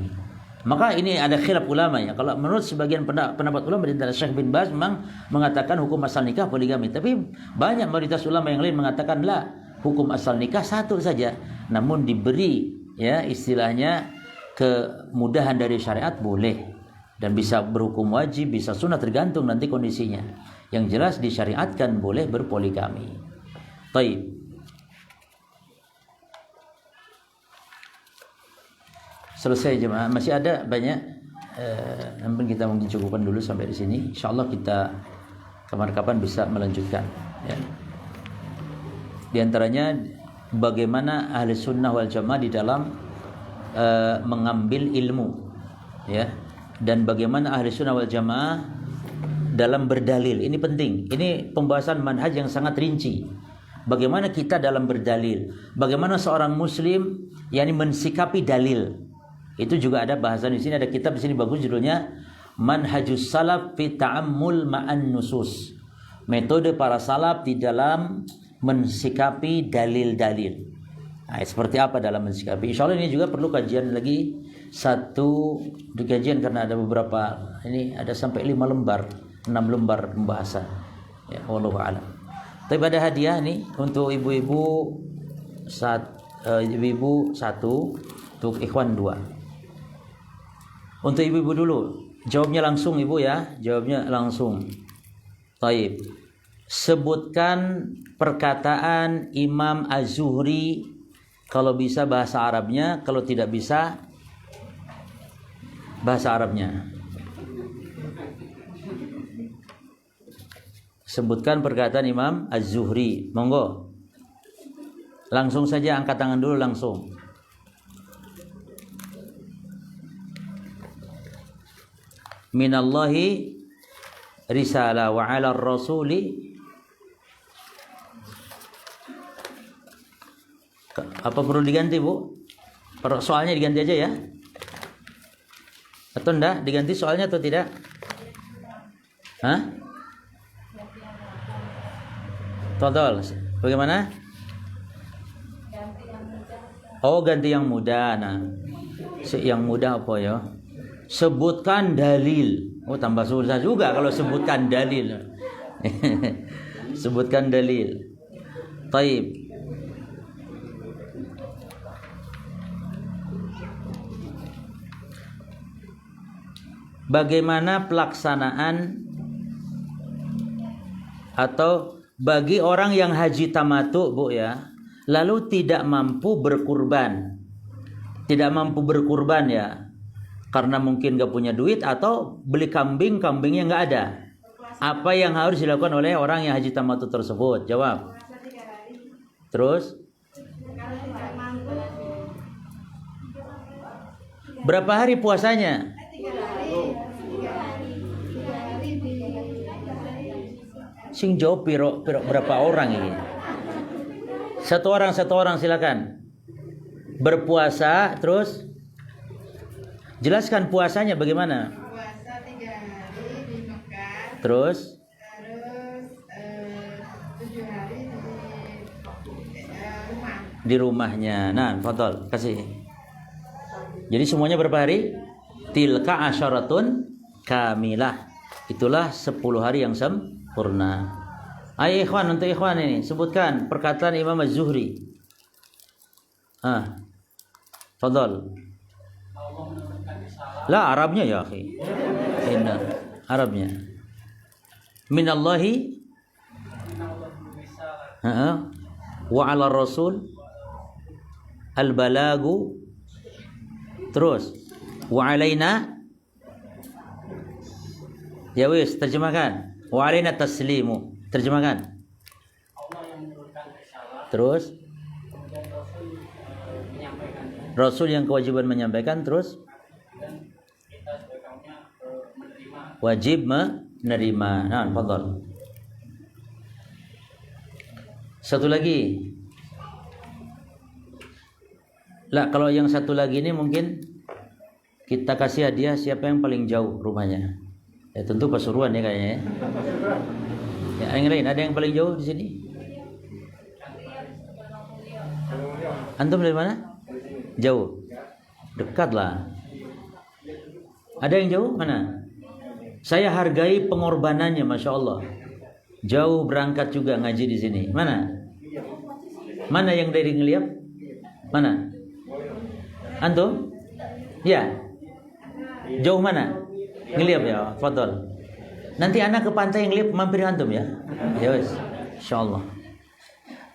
Maka ini ada khilaf ulama ya. Kalau menurut sebagian pendapat ulama di antara Syekh bin Baz memang mengatakan hukum asal nikah poligami. Tapi banyak mayoritas ulama yang lain mengatakan lah, hukum asal nikah 1 saja. Namun diberi ya istilahnya kemudahan dari syariat boleh. Dan bisa berhukum wajib, bisa sunnah, tergantung nanti kondisinya. Yang jelas disyariatkan boleh berpoligami. Baik. Selesai jemaah. Masih ada banyak. Namun kita mungkin cukupkan dulu sampai di sini. InsyaAllah kita kapan-kapan bisa melanjutkan. Ya. Di antaranya bagaimana ahli sunnah wal jamaah di dalam mengambil ilmu, ya, dan bagaimana ahli sunnah wal jamaah dalam berdalil. Ini penting. Ini pembahasan manhaj yang sangat rinci. Bagaimana kita dalam berdalil, bagaimana seorang muslim yakni mensikapi dalil. Itu juga ada bahasan di sini, ada kitab di sini bagus judulnya Manhajus Salaf fi Ta'ammul Ma'an Nusus. Metode para salaf di dalam mensikapi dalil-dalil. Nah, seperti apa dalam mensikapi? Insya Allah ini juga perlu kajian lagi, 1 kajian, karena ada beberapa, ini ada sampai 5 lembar, 6 lembar pembahasan. Ya, wallahu a'lam. Tapi ada hadiah nih untuk ibu-ibu ibu-ibu 1, untuk ikhwan 2. Untuk ibu-ibu dulu. Jawabnya langsung ibu ya, jawabnya langsung. Taib. Sebutkan perkataan Imam Az-Zuhri, kalau bisa bahasa Arabnya, kalau tidak bisa bahasa Arabnya. Sebutkan perkataan Imam Az-Zuhri. Monggo. Langsung saja angkat tangan dulu langsung. Minallahi risalah wa 'ala rasuli. Apa perlu diganti, Bu? Soalnya diganti aja ya. Atau enggak? Diganti soalnya atau tidak? Hah? Todol. Bagaimana? Oh, ganti yang muda. Nah, yang muda apa ya? Sebutkan dalil. Oh, tambah susah juga kalau sebutkan dalil. Sebutkan dalil. Taib. Bagaimana pelaksanaan atau bagi orang yang haji tamattu, Bu ya, lalu tidak mampu berkurban. Tidak mampu berkurban ya, karena mungkin gak punya duit atau beli kambing, kambingnya gak ada. Apa yang harus dilakukan oleh orang yang haji tamattu tersebut? Jawab. Terus? Berapa hari puasanya? Sing jawab piro berapa orang ini? Satu orang silakan. Berpuasa terus jelaskan puasanya bagaimana? Puasa 3 hari di Mekah. Terus 7 hari di rumah. Di rumahnya. Nah, fadhol, kasih. Jadi semuanya berapa hari? Tilka asyaratun kamilah. Itulah 10 hari yang sempurna. Ayo ikhwan, untuk ikhwan ini sebutkan perkataan Imam Az-Zuhri. Fadhol. Lah Arabnya ya akhi. Inna Arabnya. Minallahi wa 'ala rasul al-balagu. Terus wa 'alaina. Ya wis, terjemahkan. Wa 'alaina taslimu. Terjemahkan. Terus Rasul yang kewajiban menyampaikan, terus wajib menerima. Nah, fadhal. Satu lagi. Lah, kalau yang satu lagi ini mungkin kita kasih hadiah siapa yang paling jauh rumahnya. Ya tentu Pasuruan ya kayaknya. Ya, yang lain ada yang paling jauh di sini? Antum dari mana? Jauh. Dekat lah. Ada yang jauh? Mana? Saya hargai pengorbanannya, Masya Allah. Jauh berangkat juga ngaji di sini. Mana? Mana yang dari Ngeliap? Mana? Antum? Ya. Jauh mana? Ngeliap ya, fadhol. Nanti anak ke pantai Ngeliap mampir antum ya. Ya wes. Insyaallah.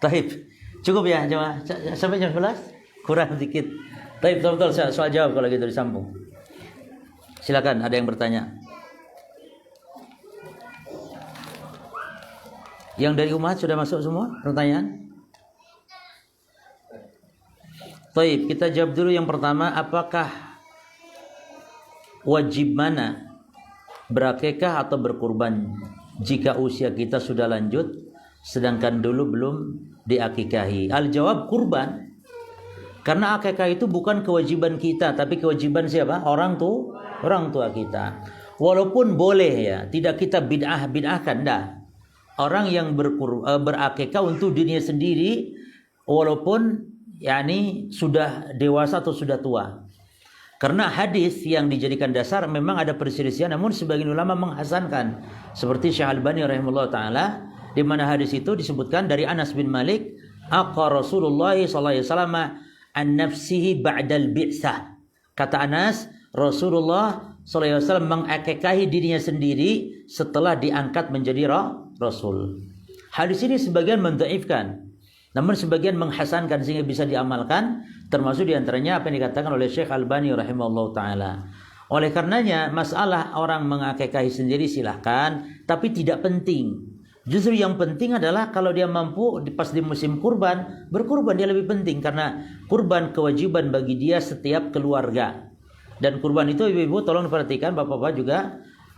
Taib. Cukup ya, jemaah. Sampai jam 11? Kurang sedikit. Taib, betul soal jawab kalau gitu disambung. Silakan, ada yang bertanya. Yang dari umat sudah masuk semua pertanyaan? Taib, kita jawab dulu yang pertama, apakah wajib mana berakikah atau berkurban jika usia kita sudah lanjut sedangkan dulu belum diakikahi? Al-jawab kurban. Karena akikah itu bukan kewajiban kita, tapi kewajiban siapa? Orang tua kita. Walaupun boleh ya, tidak kita bid'ahkan, dah. Orang yang berakikah untuk dirinya sendiri, walaupun yakni sudah dewasa atau sudah tua. Karena hadis yang dijadikan dasar memang ada perselisihan, namun sebagian ulama menghasankan. Seperti Syekh Albani rahimahullah taala di mana hadis itu disebutkan dari Anas bin Malik, aqa Rasulullah sallallahu alaihi wasallam an nafsihi ba'dal bi'tsah. Kata Anas, Rasulullah sallallahu alaihi wasallam mengakekahi dirinya sendiri setelah diangkat menjadi rasul. Hadis ini sebagian mendhaifkan, namun sebagian menghasankan sehingga bisa diamalkan, termasuk diantaranya apa yang dikatakan oleh Syekh Albani rahimahullah ta'ala. Oleh karenanya masalah orang mengakekahi sendiri silahkan, tapi tidak penting. Justru yang penting adalah kalau dia mampu pas di musim kurban, berkurban dia lebih penting, karena kurban kewajiban bagi dia setiap keluarga. Dan kurban itu ibu-ibu tolong perhatikan, bapak-bapak juga,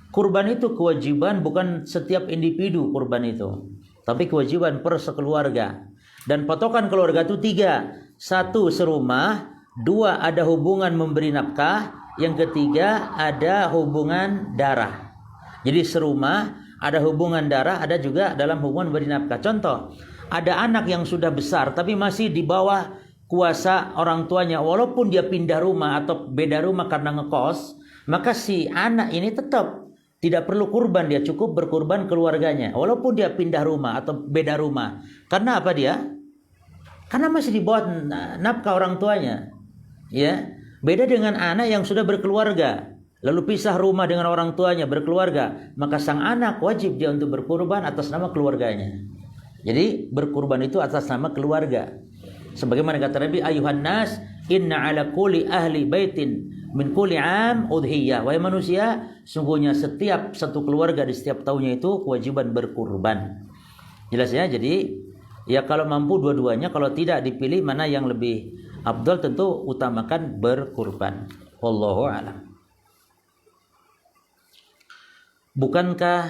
kurban itu kewajiban bukan setiap individu kurban itu, tapi kewajiban per sekeluarga. Dan patokan keluarga itu 3. 1 serumah, 2 ada hubungan memberi nafkah, yang ketiga ada hubungan darah. Jadi serumah, ada hubungan darah, ada juga dalam hubungan memberi nafkah. Contoh, ada anak yang sudah besar tapi masih di bawah kuasa orang tuanya, walaupun dia pindah rumah atau beda rumah karena ngekos, maka si anak ini tetap tidak perlu kurban, dia cukup berkurban keluarganya walaupun dia pindah rumah atau beda rumah. Karena apa dia? Karena masih di bawah nafkah orang tuanya. Ya, beda dengan anak yang sudah berkeluarga, lalu pisah rumah dengan orang tuanya, berkeluarga, maka sang anak wajib dia untuk berkurban atas nama keluarganya. Jadi berkurban itu atas nama keluarga. Sebagaimana kata Nabi, ayuhan nas, inna ala kulli ahli baitin min kulli am udhiyah. Wahai manusia, sungguhnya setiap satu keluarga di setiap tahunnya itu kewajiban berkurban. Jelas ya? Jadi ya kalau mampu dua-duanya, kalau tidak dipilih mana yang lebih afdal, tentu utamakan berkurban. Wallahu a'lam. Bukankah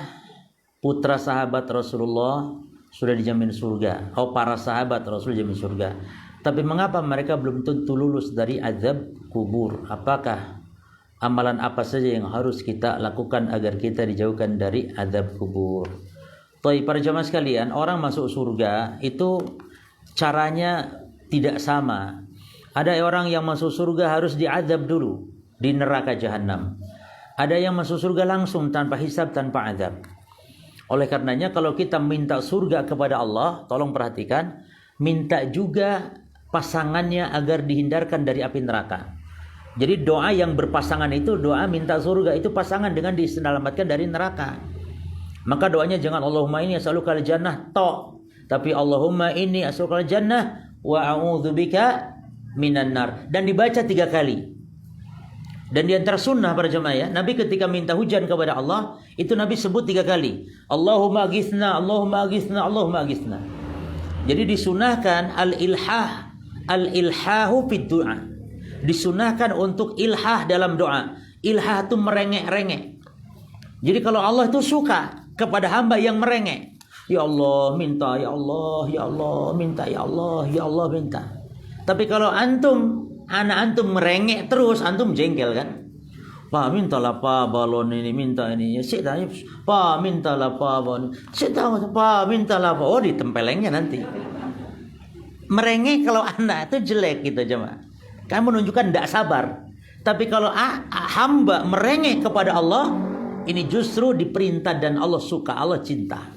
putra sahabat Rasulullah sudah dijamin surga? Oh, para sahabat Rasul dijamin surga. Tapi mengapa mereka belum tentu lulus dari azab kubur? Apakah amalan apa saja yang harus kita lakukan agar kita dijauhkan dari azab kubur? Tapi para jamaah sekalian, orang masuk surga itu caranya tidak sama. Ada orang yang masuk surga harus diazab dulu di neraka jahanam. Ada yang masuk surga langsung tanpa hisab, tanpa azab. Oleh karenanya kalau kita minta surga kepada Allah, tolong perhatikan, minta juga pasangannya agar dihindarkan dari api neraka. Jadi doa yang berpasangan itu, doa minta surga itu pasangan dengan diselamatkan dari neraka. Maka doanya jangan Allahumma inni as'alukal jannah tok, tapi Allahumma inni as'alukal jannah wa a'udzubika minan nar, dan dibaca 3 kali. Dan di antara sunnah para jemaah ya, Nabi ketika minta hujan kepada Allah, itu Nabi sebut 3 kali. Allahumma aghithna, Allahumma aghithna, Allahumma aghithna. Jadi disunahkan al-ilhahu fid du'a. Disunahkan untuk ilhah dalam doa. Ilhah itu merengek-rengek. Jadi kalau Allah itu suka kepada hamba yang merengek. Ya Allah minta, ya Allah, ya Allah minta, ya Allah, ya Allah minta. Tapi kalau anak antum merengek terus, antum jengkel kan? Pak mintalah pak balon ini, minta ini. Ya sik tanya, Pak mintalah pak balon. Sik tahu Pak mintalah pak. Oh ditempelengnya nanti. Merengek kalau anak itu jelek gitu jemaah. Kamu menunjukkan tidak sabar. Tapi kalau hamba merengek kepada Allah, ini justru diperintah dan Allah suka, Allah cinta.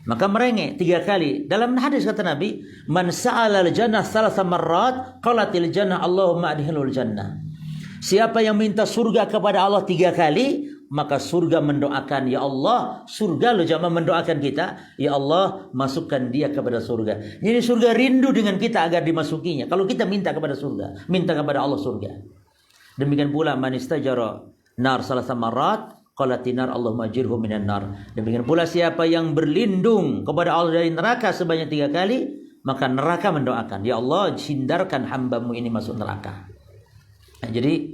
Maka merengek 3 kali. Dalam hadis kata Nabi, man sa'alal jannah thalatha marrat qalatil jannah Allahumma adkhilul jannah. Siapa yang minta surga kepada Allah 3 kali, maka surga mendoakan, ya Allah, surga lo jamaah mendoakan kita, ya Allah masukkan dia kepada surga. Jadi surga rindu dengan kita agar dimasukinya. Kalau kita minta kepada surga, minta kepada Allah surga. Demikian pula man istajara nar thalatha marrat qalatinar Allahumma ajirhu minan nar. Demikian pula siapa yang berlindung kepada Allah dari neraka sebanyak 3 kali, maka neraka mendoakan, ya Allah hindarkan hambamu ini masuk neraka. Nah, jadi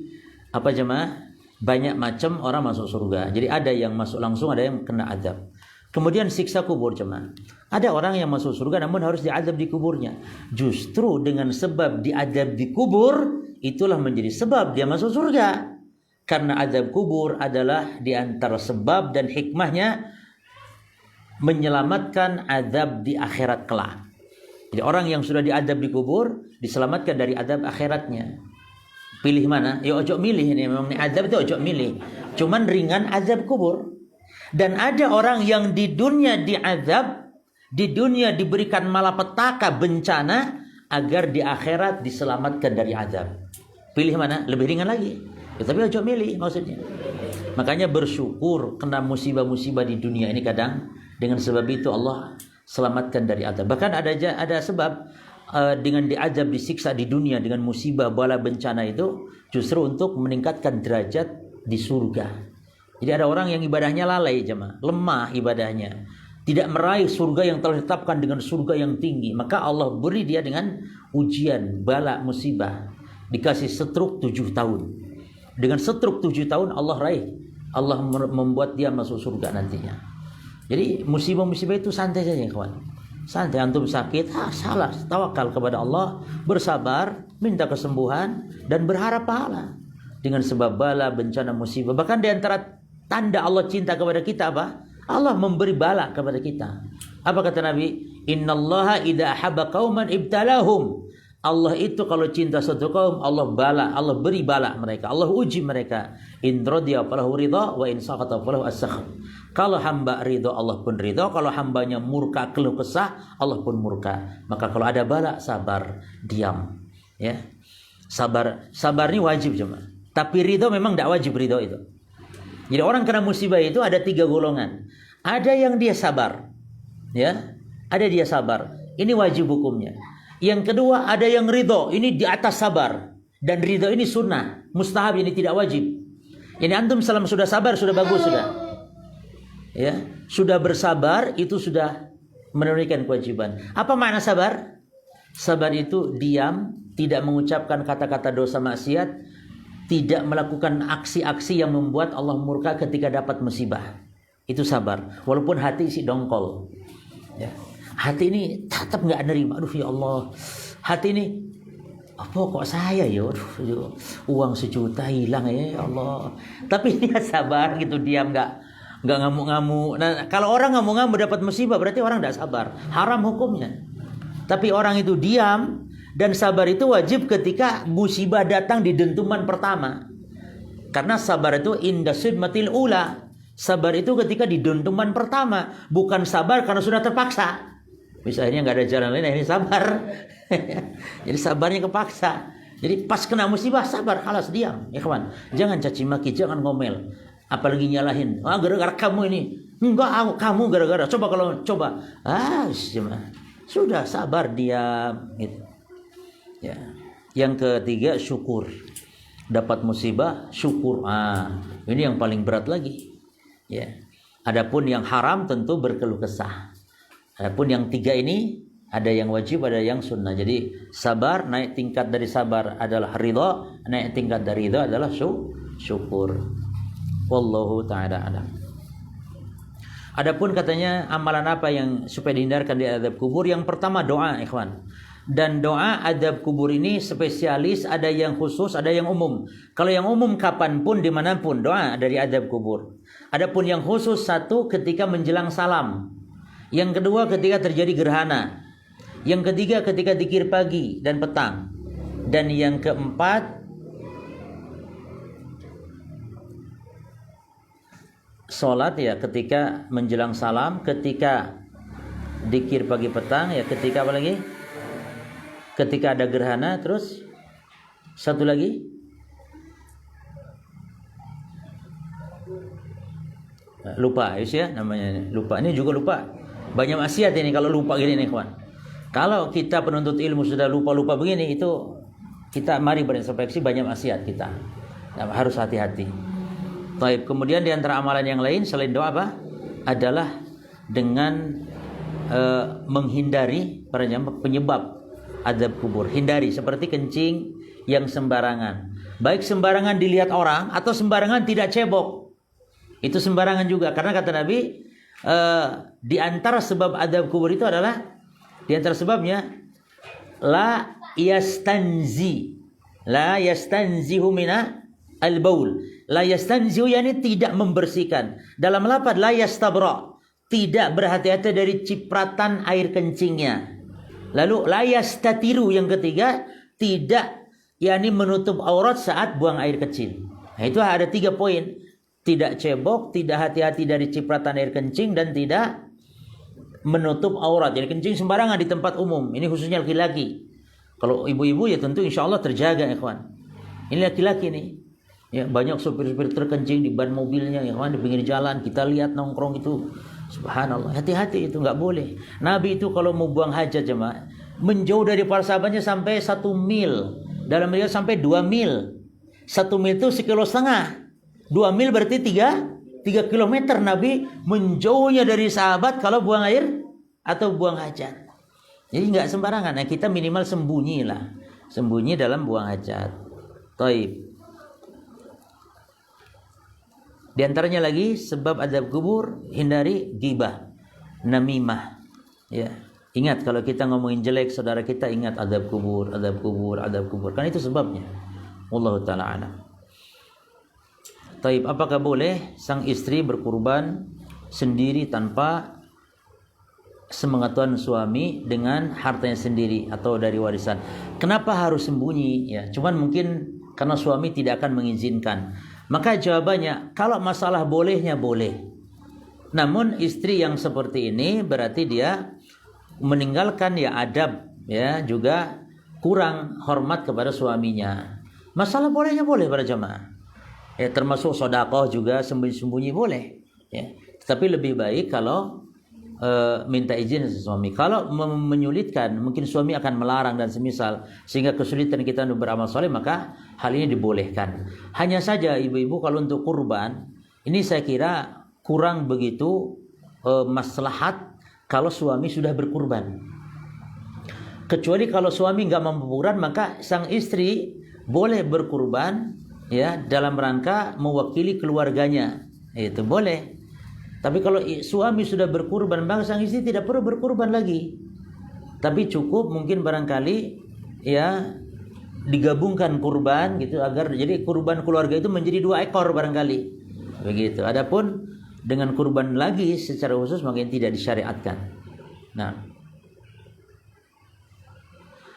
apa jemaah? Banyak macam orang masuk surga. Jadi ada yang masuk langsung, ada yang kena azab. Kemudian siksa kubur jemaah. Ada orang yang masuk surga namun harus diazab di kuburnya. Justru dengan sebab diazab di kubur, itulah menjadi sebab dia masuk surga. Karena azab kubur adalah di antara sebab dan hikmahnya menyelamatkan azab di akhirat kelak. Jadi orang yang sudah diazab di kubur diselamatkan dari azab akhiratnya. Pilih mana? Ya ojo milih ini, memang azab itu ojo milih. Cuman ringan azab kubur. Dan ada orang yang di dunia diazab di dunia diberikan malapetaka, bencana, agar di akhirat diselamatkan dari azab. Pilih mana? Lebih ringan lagi. Ya, tapi ojo milih maksudnya. Makanya bersyukur kena musibah-musibah di dunia ini kadang, dengan sebab itu Allah selamatkan dari azab. Bahkan ada sebab dengan diazab, disiksa di dunia dengan musibah, bala, bencana itu justru untuk meningkatkan derajat di surga. Jadi ada orang yang ibadahnya lalai, jemaah, lemah ibadahnya, tidak meraih surga yang telah ditetapkan dengan surga yang tinggi, maka Allah beri dia dengan ujian, bala, musibah. Dikasih stroke 7 tahun. Dengan stroke 7 tahun Allah raih, Allah membuat dia masuk surga nantinya. Jadi musibah-musibah itu santai saja, kawan. Santai, antum sakit, salah, tawakal kepada Allah, bersabar, minta kesembuhan, dan berharap pahala. Dengan sebab bala, bencana, musibah. Bahkan di antara tanda Allah cinta kepada kita apa? Allah memberi bala kepada kita. Apa kata Nabi? Innallaha idza ahabba qauman ibtalahum. Allah itu kalau cinta suatu kaum, Allah bala, Allah beri bala mereka, Allah uji mereka. In radiya falahu ridha wa in sakhata falahu as-sakht. Kalau hamba ridha, Allah pun ridha. Kalau hambanya murka, keluh kesah, Allah pun murka. Maka kalau ada bala, sabar, diam. Ya, sabar ini wajib cuma. Tapi ridha memang tidak wajib ridha itu. Jadi orang kena musibah itu ada 3 golongan. Ada yang dia sabar, ya, ada dia sabar. Ini wajib hukumnya. Yang kedua ada yang ridho, ini di atas sabar. Dan ridho ini sunnah, mustahab, ini tidak wajib. Ini antum selama sudah sabar sudah bagus sudah. Ya, sudah bersabar itu sudah menunaikan kewajiban. Apa makna sabar? Sabar itu diam, tidak mengucapkan kata-kata dosa maksiat, tidak melakukan aksi-aksi yang membuat Allah murka ketika dapat musibah. Itu sabar. Walaupun hati isi dongkol. Ya. Hati ini tetap nggak nerima. Aduh ya Allah. Hati ini, apa kok saya ya? Aduh, uang 1 juta hilang ya Allah. Tapi dia sabar gitu, diam, nggak ngamuk-ngamuk. Nah, kalau orang ngamuk-ngamuk dapat musibah berarti orang nggak sabar. Haram hukumnya. Tapi orang itu diam. Dan sabar itu wajib ketika musibah datang di dentuman pertama. Karena sabar itu inda sudmatil ula. Sabar itu ketika di dentuman pertama. Bukan sabar karena sudah terpaksa. Misalnya nggak ada jalan lain, akhirnya sabar. Jadi sabarnya kepaksa. Jadi pas kena musibah sabar, halas, diam. Ya kawan, jangan caci maki, jangan ngomel. Apalagi nyalahin. Gara-gara kamu ini. Enggak, kamu gara-gara. Coba. Sudah sabar, diam. Gitu. Ya. Yang ketiga syukur. Dapat musibah syukur. Ini yang paling berat lagi. Ya. Adapun yang haram tentu berkeluh kesah. Adapun yang 3 ini ada yang wajib, ada yang sunnah. Jadi sabar, naik tingkat dari sabar adalah ridha, naik tingkat dari ridha adalah syukur. Wallahu ta'ala alam. Adapun katanya amalan apa yang supaya dihindarkan di azab kubur? Yang pertama doa, ikhwan. Dan doa azab kubur ini spesialis, ada yang khusus, ada yang umum. Kalau yang umum kapanpun, dimanapun, doa dari azab kubur. Adapun yang khusus, 1 ketika menjelang salam. Yang kedua ketika terjadi gerhana. Yang ketiga ketika zikir pagi dan petang. Dan yang keempat, sholat ya ketika menjelang salam, ketika zikir pagi petang, ya ketika apa lagi? Ketika ada gerhana, terus satu lagi lupa ya namanya, lupa. Ini juga lupa. Banyak maksiat ini kalau lupa gini nih kawan. Kalau kita penuntut ilmu sudah lupa-lupa begini, itu kita mari berintrospeksi, banyak maksiat kita. Nah, harus hati-hati. Baik, kemudian di antara amalan yang lain selain doa apa? Adalah dengan menghindari penyebab azab kubur. Hindari seperti kencing yang sembarangan. Baik sembarangan dilihat orang atau sembarangan tidak cebok. Itu sembarangan juga, karena kata Nabi di antara sebab azab kubur itu adalah, di antara sebabnya la yastanzihu mina al-baul. La yastanzihu yani tidak membersihkan. Dalam lafaz la yastabra, tidak berhati-hati dari cipratan air kencingnya. Lalu la yastatiru, yang ketiga, tidak yani menutup aurat saat buang air kecil. Nah, itu ada 3 poin. Tidak cebok, tidak hati-hati dari cipratan air kencing, dan tidak menutup aurat. Jadi kencing sembarangan di tempat umum. Ini khususnya laki-laki. Kalau ibu-ibu ya tentu insya Allah terjaga, ikhwan. Ini laki-laki nih. Ya, banyak supir-supir terkencing di ban mobilnya, ikhwan, di pinggir jalan. Kita lihat nongkrong itu. Subhanallah. Hati-hati, itu nggak boleh. Nabi itu kalau mau buang hajat jemaah, menjauh dari para sahabatnya sampai 1 mil. Dalam riwayat sampai 2 mil. 1 mil itu 1,5 kilo. 2 mil berarti 3 kilometer. Nabi menjauhnya dari sahabat kalau buang air atau buang hajat. Jadi nggak sembarangan. Nah, kita minimal sembunyi lah. Sembunyi dalam buang hajat. Taib. Di antaranya lagi sebab adab kubur, hindari ghibah, namimah. Ya. Ingat kalau kita ngomongin jelek saudara kita, ingat adab kubur, adab kubur, adab kubur. Kan itu sebabnya. Wallahu taala alam. Taib, apakah boleh sang istri berkurban sendiri tanpa sepengetahuan suami dengan hartanya sendiri atau dari warisan? Kenapa harus sembunyi? Ya, cuman mungkin karena suami tidak akan mengizinkan. Maka jawabannya, kalau masalah bolehnya boleh. Namun istri yang seperti ini berarti dia meninggalkan ya adab, ya juga kurang hormat kepada suaminya. Masalah bolehnya boleh para jamaah. Ya, termasuk sedekah juga sembunyi-sembunyi boleh. Ya, tapi lebih baik kalau minta izin suami. Kalau menyulitkan, mungkin suami akan melarang dan semisal, sehingga kesulitan kita untuk beramal soleh, maka hal ini dibolehkan. Hanya saja ibu-ibu kalau untuk kurban, ini saya kira kurang begitu maslahat kalau suami sudah berkurban. Kecuali kalau suami nggak mampu berkurban, maka sang istri boleh berkurban, ya, dalam rangka mewakili keluarganya. Itu boleh. Tapi kalau suami sudah berkurban, maka sang istri tidak perlu berkurban lagi. Tapi cukup mungkin barangkali ya digabungkan kurban gitu, agar jadi kurban keluarga itu menjadi 2 ekor barangkali. Begitu. Adapun dengan kurban lagi secara khusus mungkin tidak disyariatkan. Nah,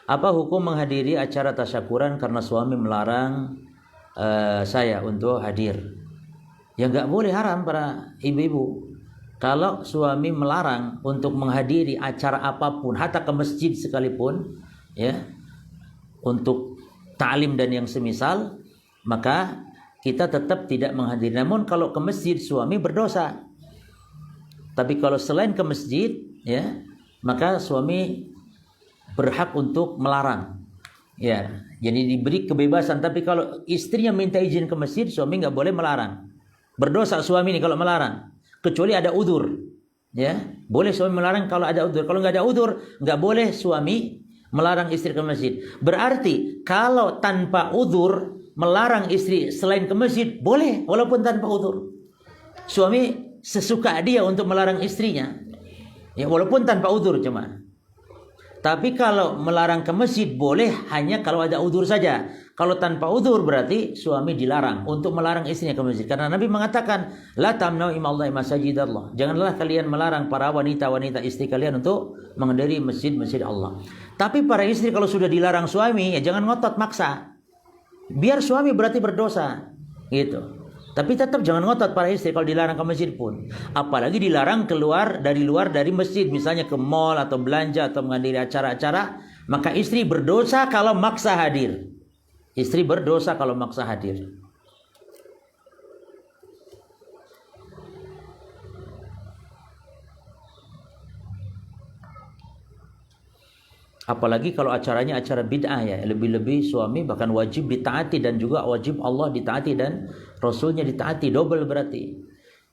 apa hukum menghadiri acara tasyakuran karena suami melarang saya untuk hadir? Ya nggak boleh, haram para ibu-ibu. Kalau suami melarang untuk menghadiri acara apapun, hatta ke masjid sekalipun, ya, untuk ta'lim dan yang semisal, maka kita tetap tidak menghadiri. Namun kalau ke masjid suami berdosa. Tapi kalau selain ke masjid, ya, maka suami berhak untuk melarang. Ya, jadi diberi kebebasan. Tapi kalau istrinya minta izin ke masjid, suami nggak boleh melarang. Berdosa suami ini kalau melarang, kecuali ada udzur. Ya, boleh suami melarang kalau ada udzur. Kalau nggak ada udzur, nggak boleh suami melarang istri ke masjid. Berarti kalau tanpa udzur melarang istri selain ke masjid boleh, walaupun tanpa udzur. Suami sesuka dia untuk melarang istrinya, ya, walaupun tanpa udzur cuma. Tapi kalau melarang ke masjid boleh hanya kalau ada udzur saja. Kalau tanpa udzur berarti suami dilarang untuk melarang istrinya ke masjid. Karena Nabi mengatakan, la tamna'u imallahi masajidallah. Janganlah kalian melarang para wanita-wanita istri kalian untuk menghadiri masjid-masjid Allah. Tapi para istri kalau sudah dilarang suami, ya jangan ngotot maksa. Biar suami berarti berdosa. Gitu. Tapi tetap jangan ngotot para istri kalau dilarang ke masjid pun. Apalagi dilarang keluar dari masjid, misalnya ke mall atau belanja atau menghadiri acara-acara, maka istri berdosa kalau maksa hadir. Istri berdosa kalau maksa hadir. Apalagi kalau acaranya acara bid'ah, ya, lebih-lebih suami bahkan wajib ditaati dan juga wajib Allah ditaati dan Rasulnya ditaati, double berarti.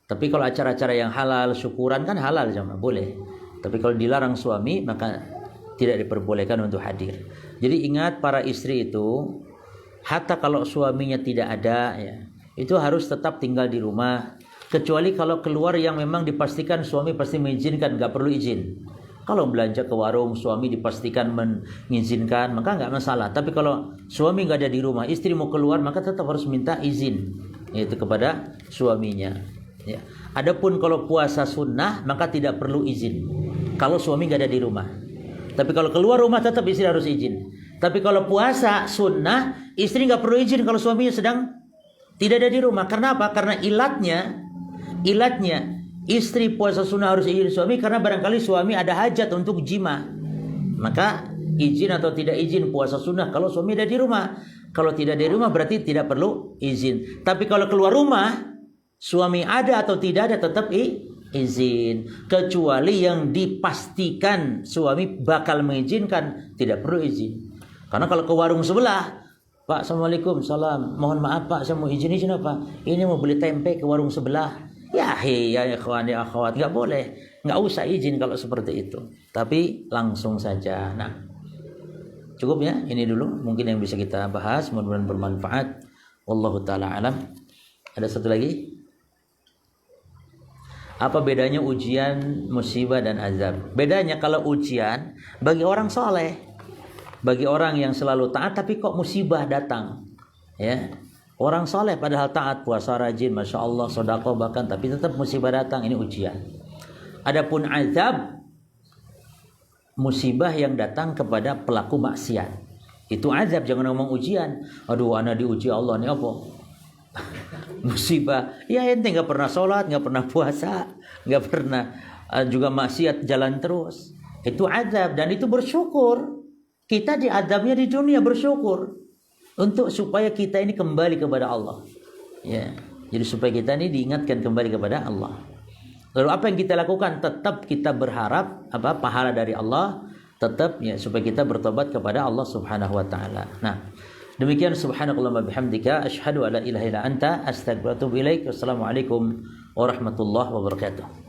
Tapi kalau acara-acara yang halal, syukuran kan halal jemaah, boleh. Tapi kalau dilarang suami maka tidak diperbolehkan untuk hadir. Jadi ingat para istri itu, hatta kalau suaminya tidak ada, ya, itu harus tetap tinggal di rumah. Kecuali kalau keluar yang memang dipastikan suami pasti mengizinkan, nggak perlu izin. Kalau belanja ke warung, suami dipastikan mengizinkan, maka nggak masalah. Tapi kalau suami nggak ada di rumah, istri mau keluar, maka tetap harus minta izin, yaitu kepada suaminya. Ya. Adapun kalau puasa sunnah, maka tidak perlu izin. Kalau suami nggak ada di rumah. Tapi kalau keluar rumah, tetap istri harus izin. Tapi kalau puasa sunnah, istri nggak perlu izin kalau suaminya sedang tidak ada di rumah. Karena apa? Karena ilatnya istri puasa sunnah harus izin suami karena barangkali suami ada hajat untuk jima. Maka izin atau tidak izin puasa sunnah kalau suami ada di rumah. Kalau tidak di rumah berarti tidak perlu izin. Tapi kalau keluar rumah, suami ada atau tidak ada tetap izin. Kecuali yang dipastikan suami bakal mengizinkan, tidak perlu izin. Karena kalau ke warung sebelah, Pak, Assalamualaikum, salam. Mohon maaf Pak, saya mau izin apa? Ini mau beli tempe ke warung sebelah. Ya ikhwan ya akhwat, nggak boleh. Nggak usah izin kalau seperti itu. Tapi langsung saja. Nah, cukup ya, ini dulu mungkin yang bisa kita bahas, mudah-mudahan bermanfaat. Wallahu taala alam. Ada satu lagi? Apa bedanya ujian, musibah dan azab? Bedanya kalau ujian bagi orang soleh, bagi orang yang selalu taat tapi kok musibah datang, ya. Orang soleh padahal taat, puasa rajin, masya Allah, sedekah bahkan, tapi tetap musibah datang, ini ujian. Adapun azab, musibah yang datang kepada pelaku maksiat, itu azab. Jangan ngomong ujian. Aduh, anak diuji Allah nih apa? Musibah. Ya ente nggak pernah sholat, nggak pernah puasa, nggak pernah juga maksiat jalan terus. Itu azab dan itu bersyukur. Kita diazabnya di dunia, bersyukur untuk supaya kita ini kembali kepada Allah. Ya, jadi supaya kita ini diingatkan kembali kepada Allah. Lalu apa yang kita lakukan? Tetap kita berharap pahala dari Allah, tetap ya supaya kita bertobat kepada Allah Subhanahu wa taala. Nah, demikian subhanakallahumma bihamdika asyhadu alla ilaha illa anta astaghfiruka wa atubu ilaik. Wassalamualaikum warahmatullahi wabarakatuh.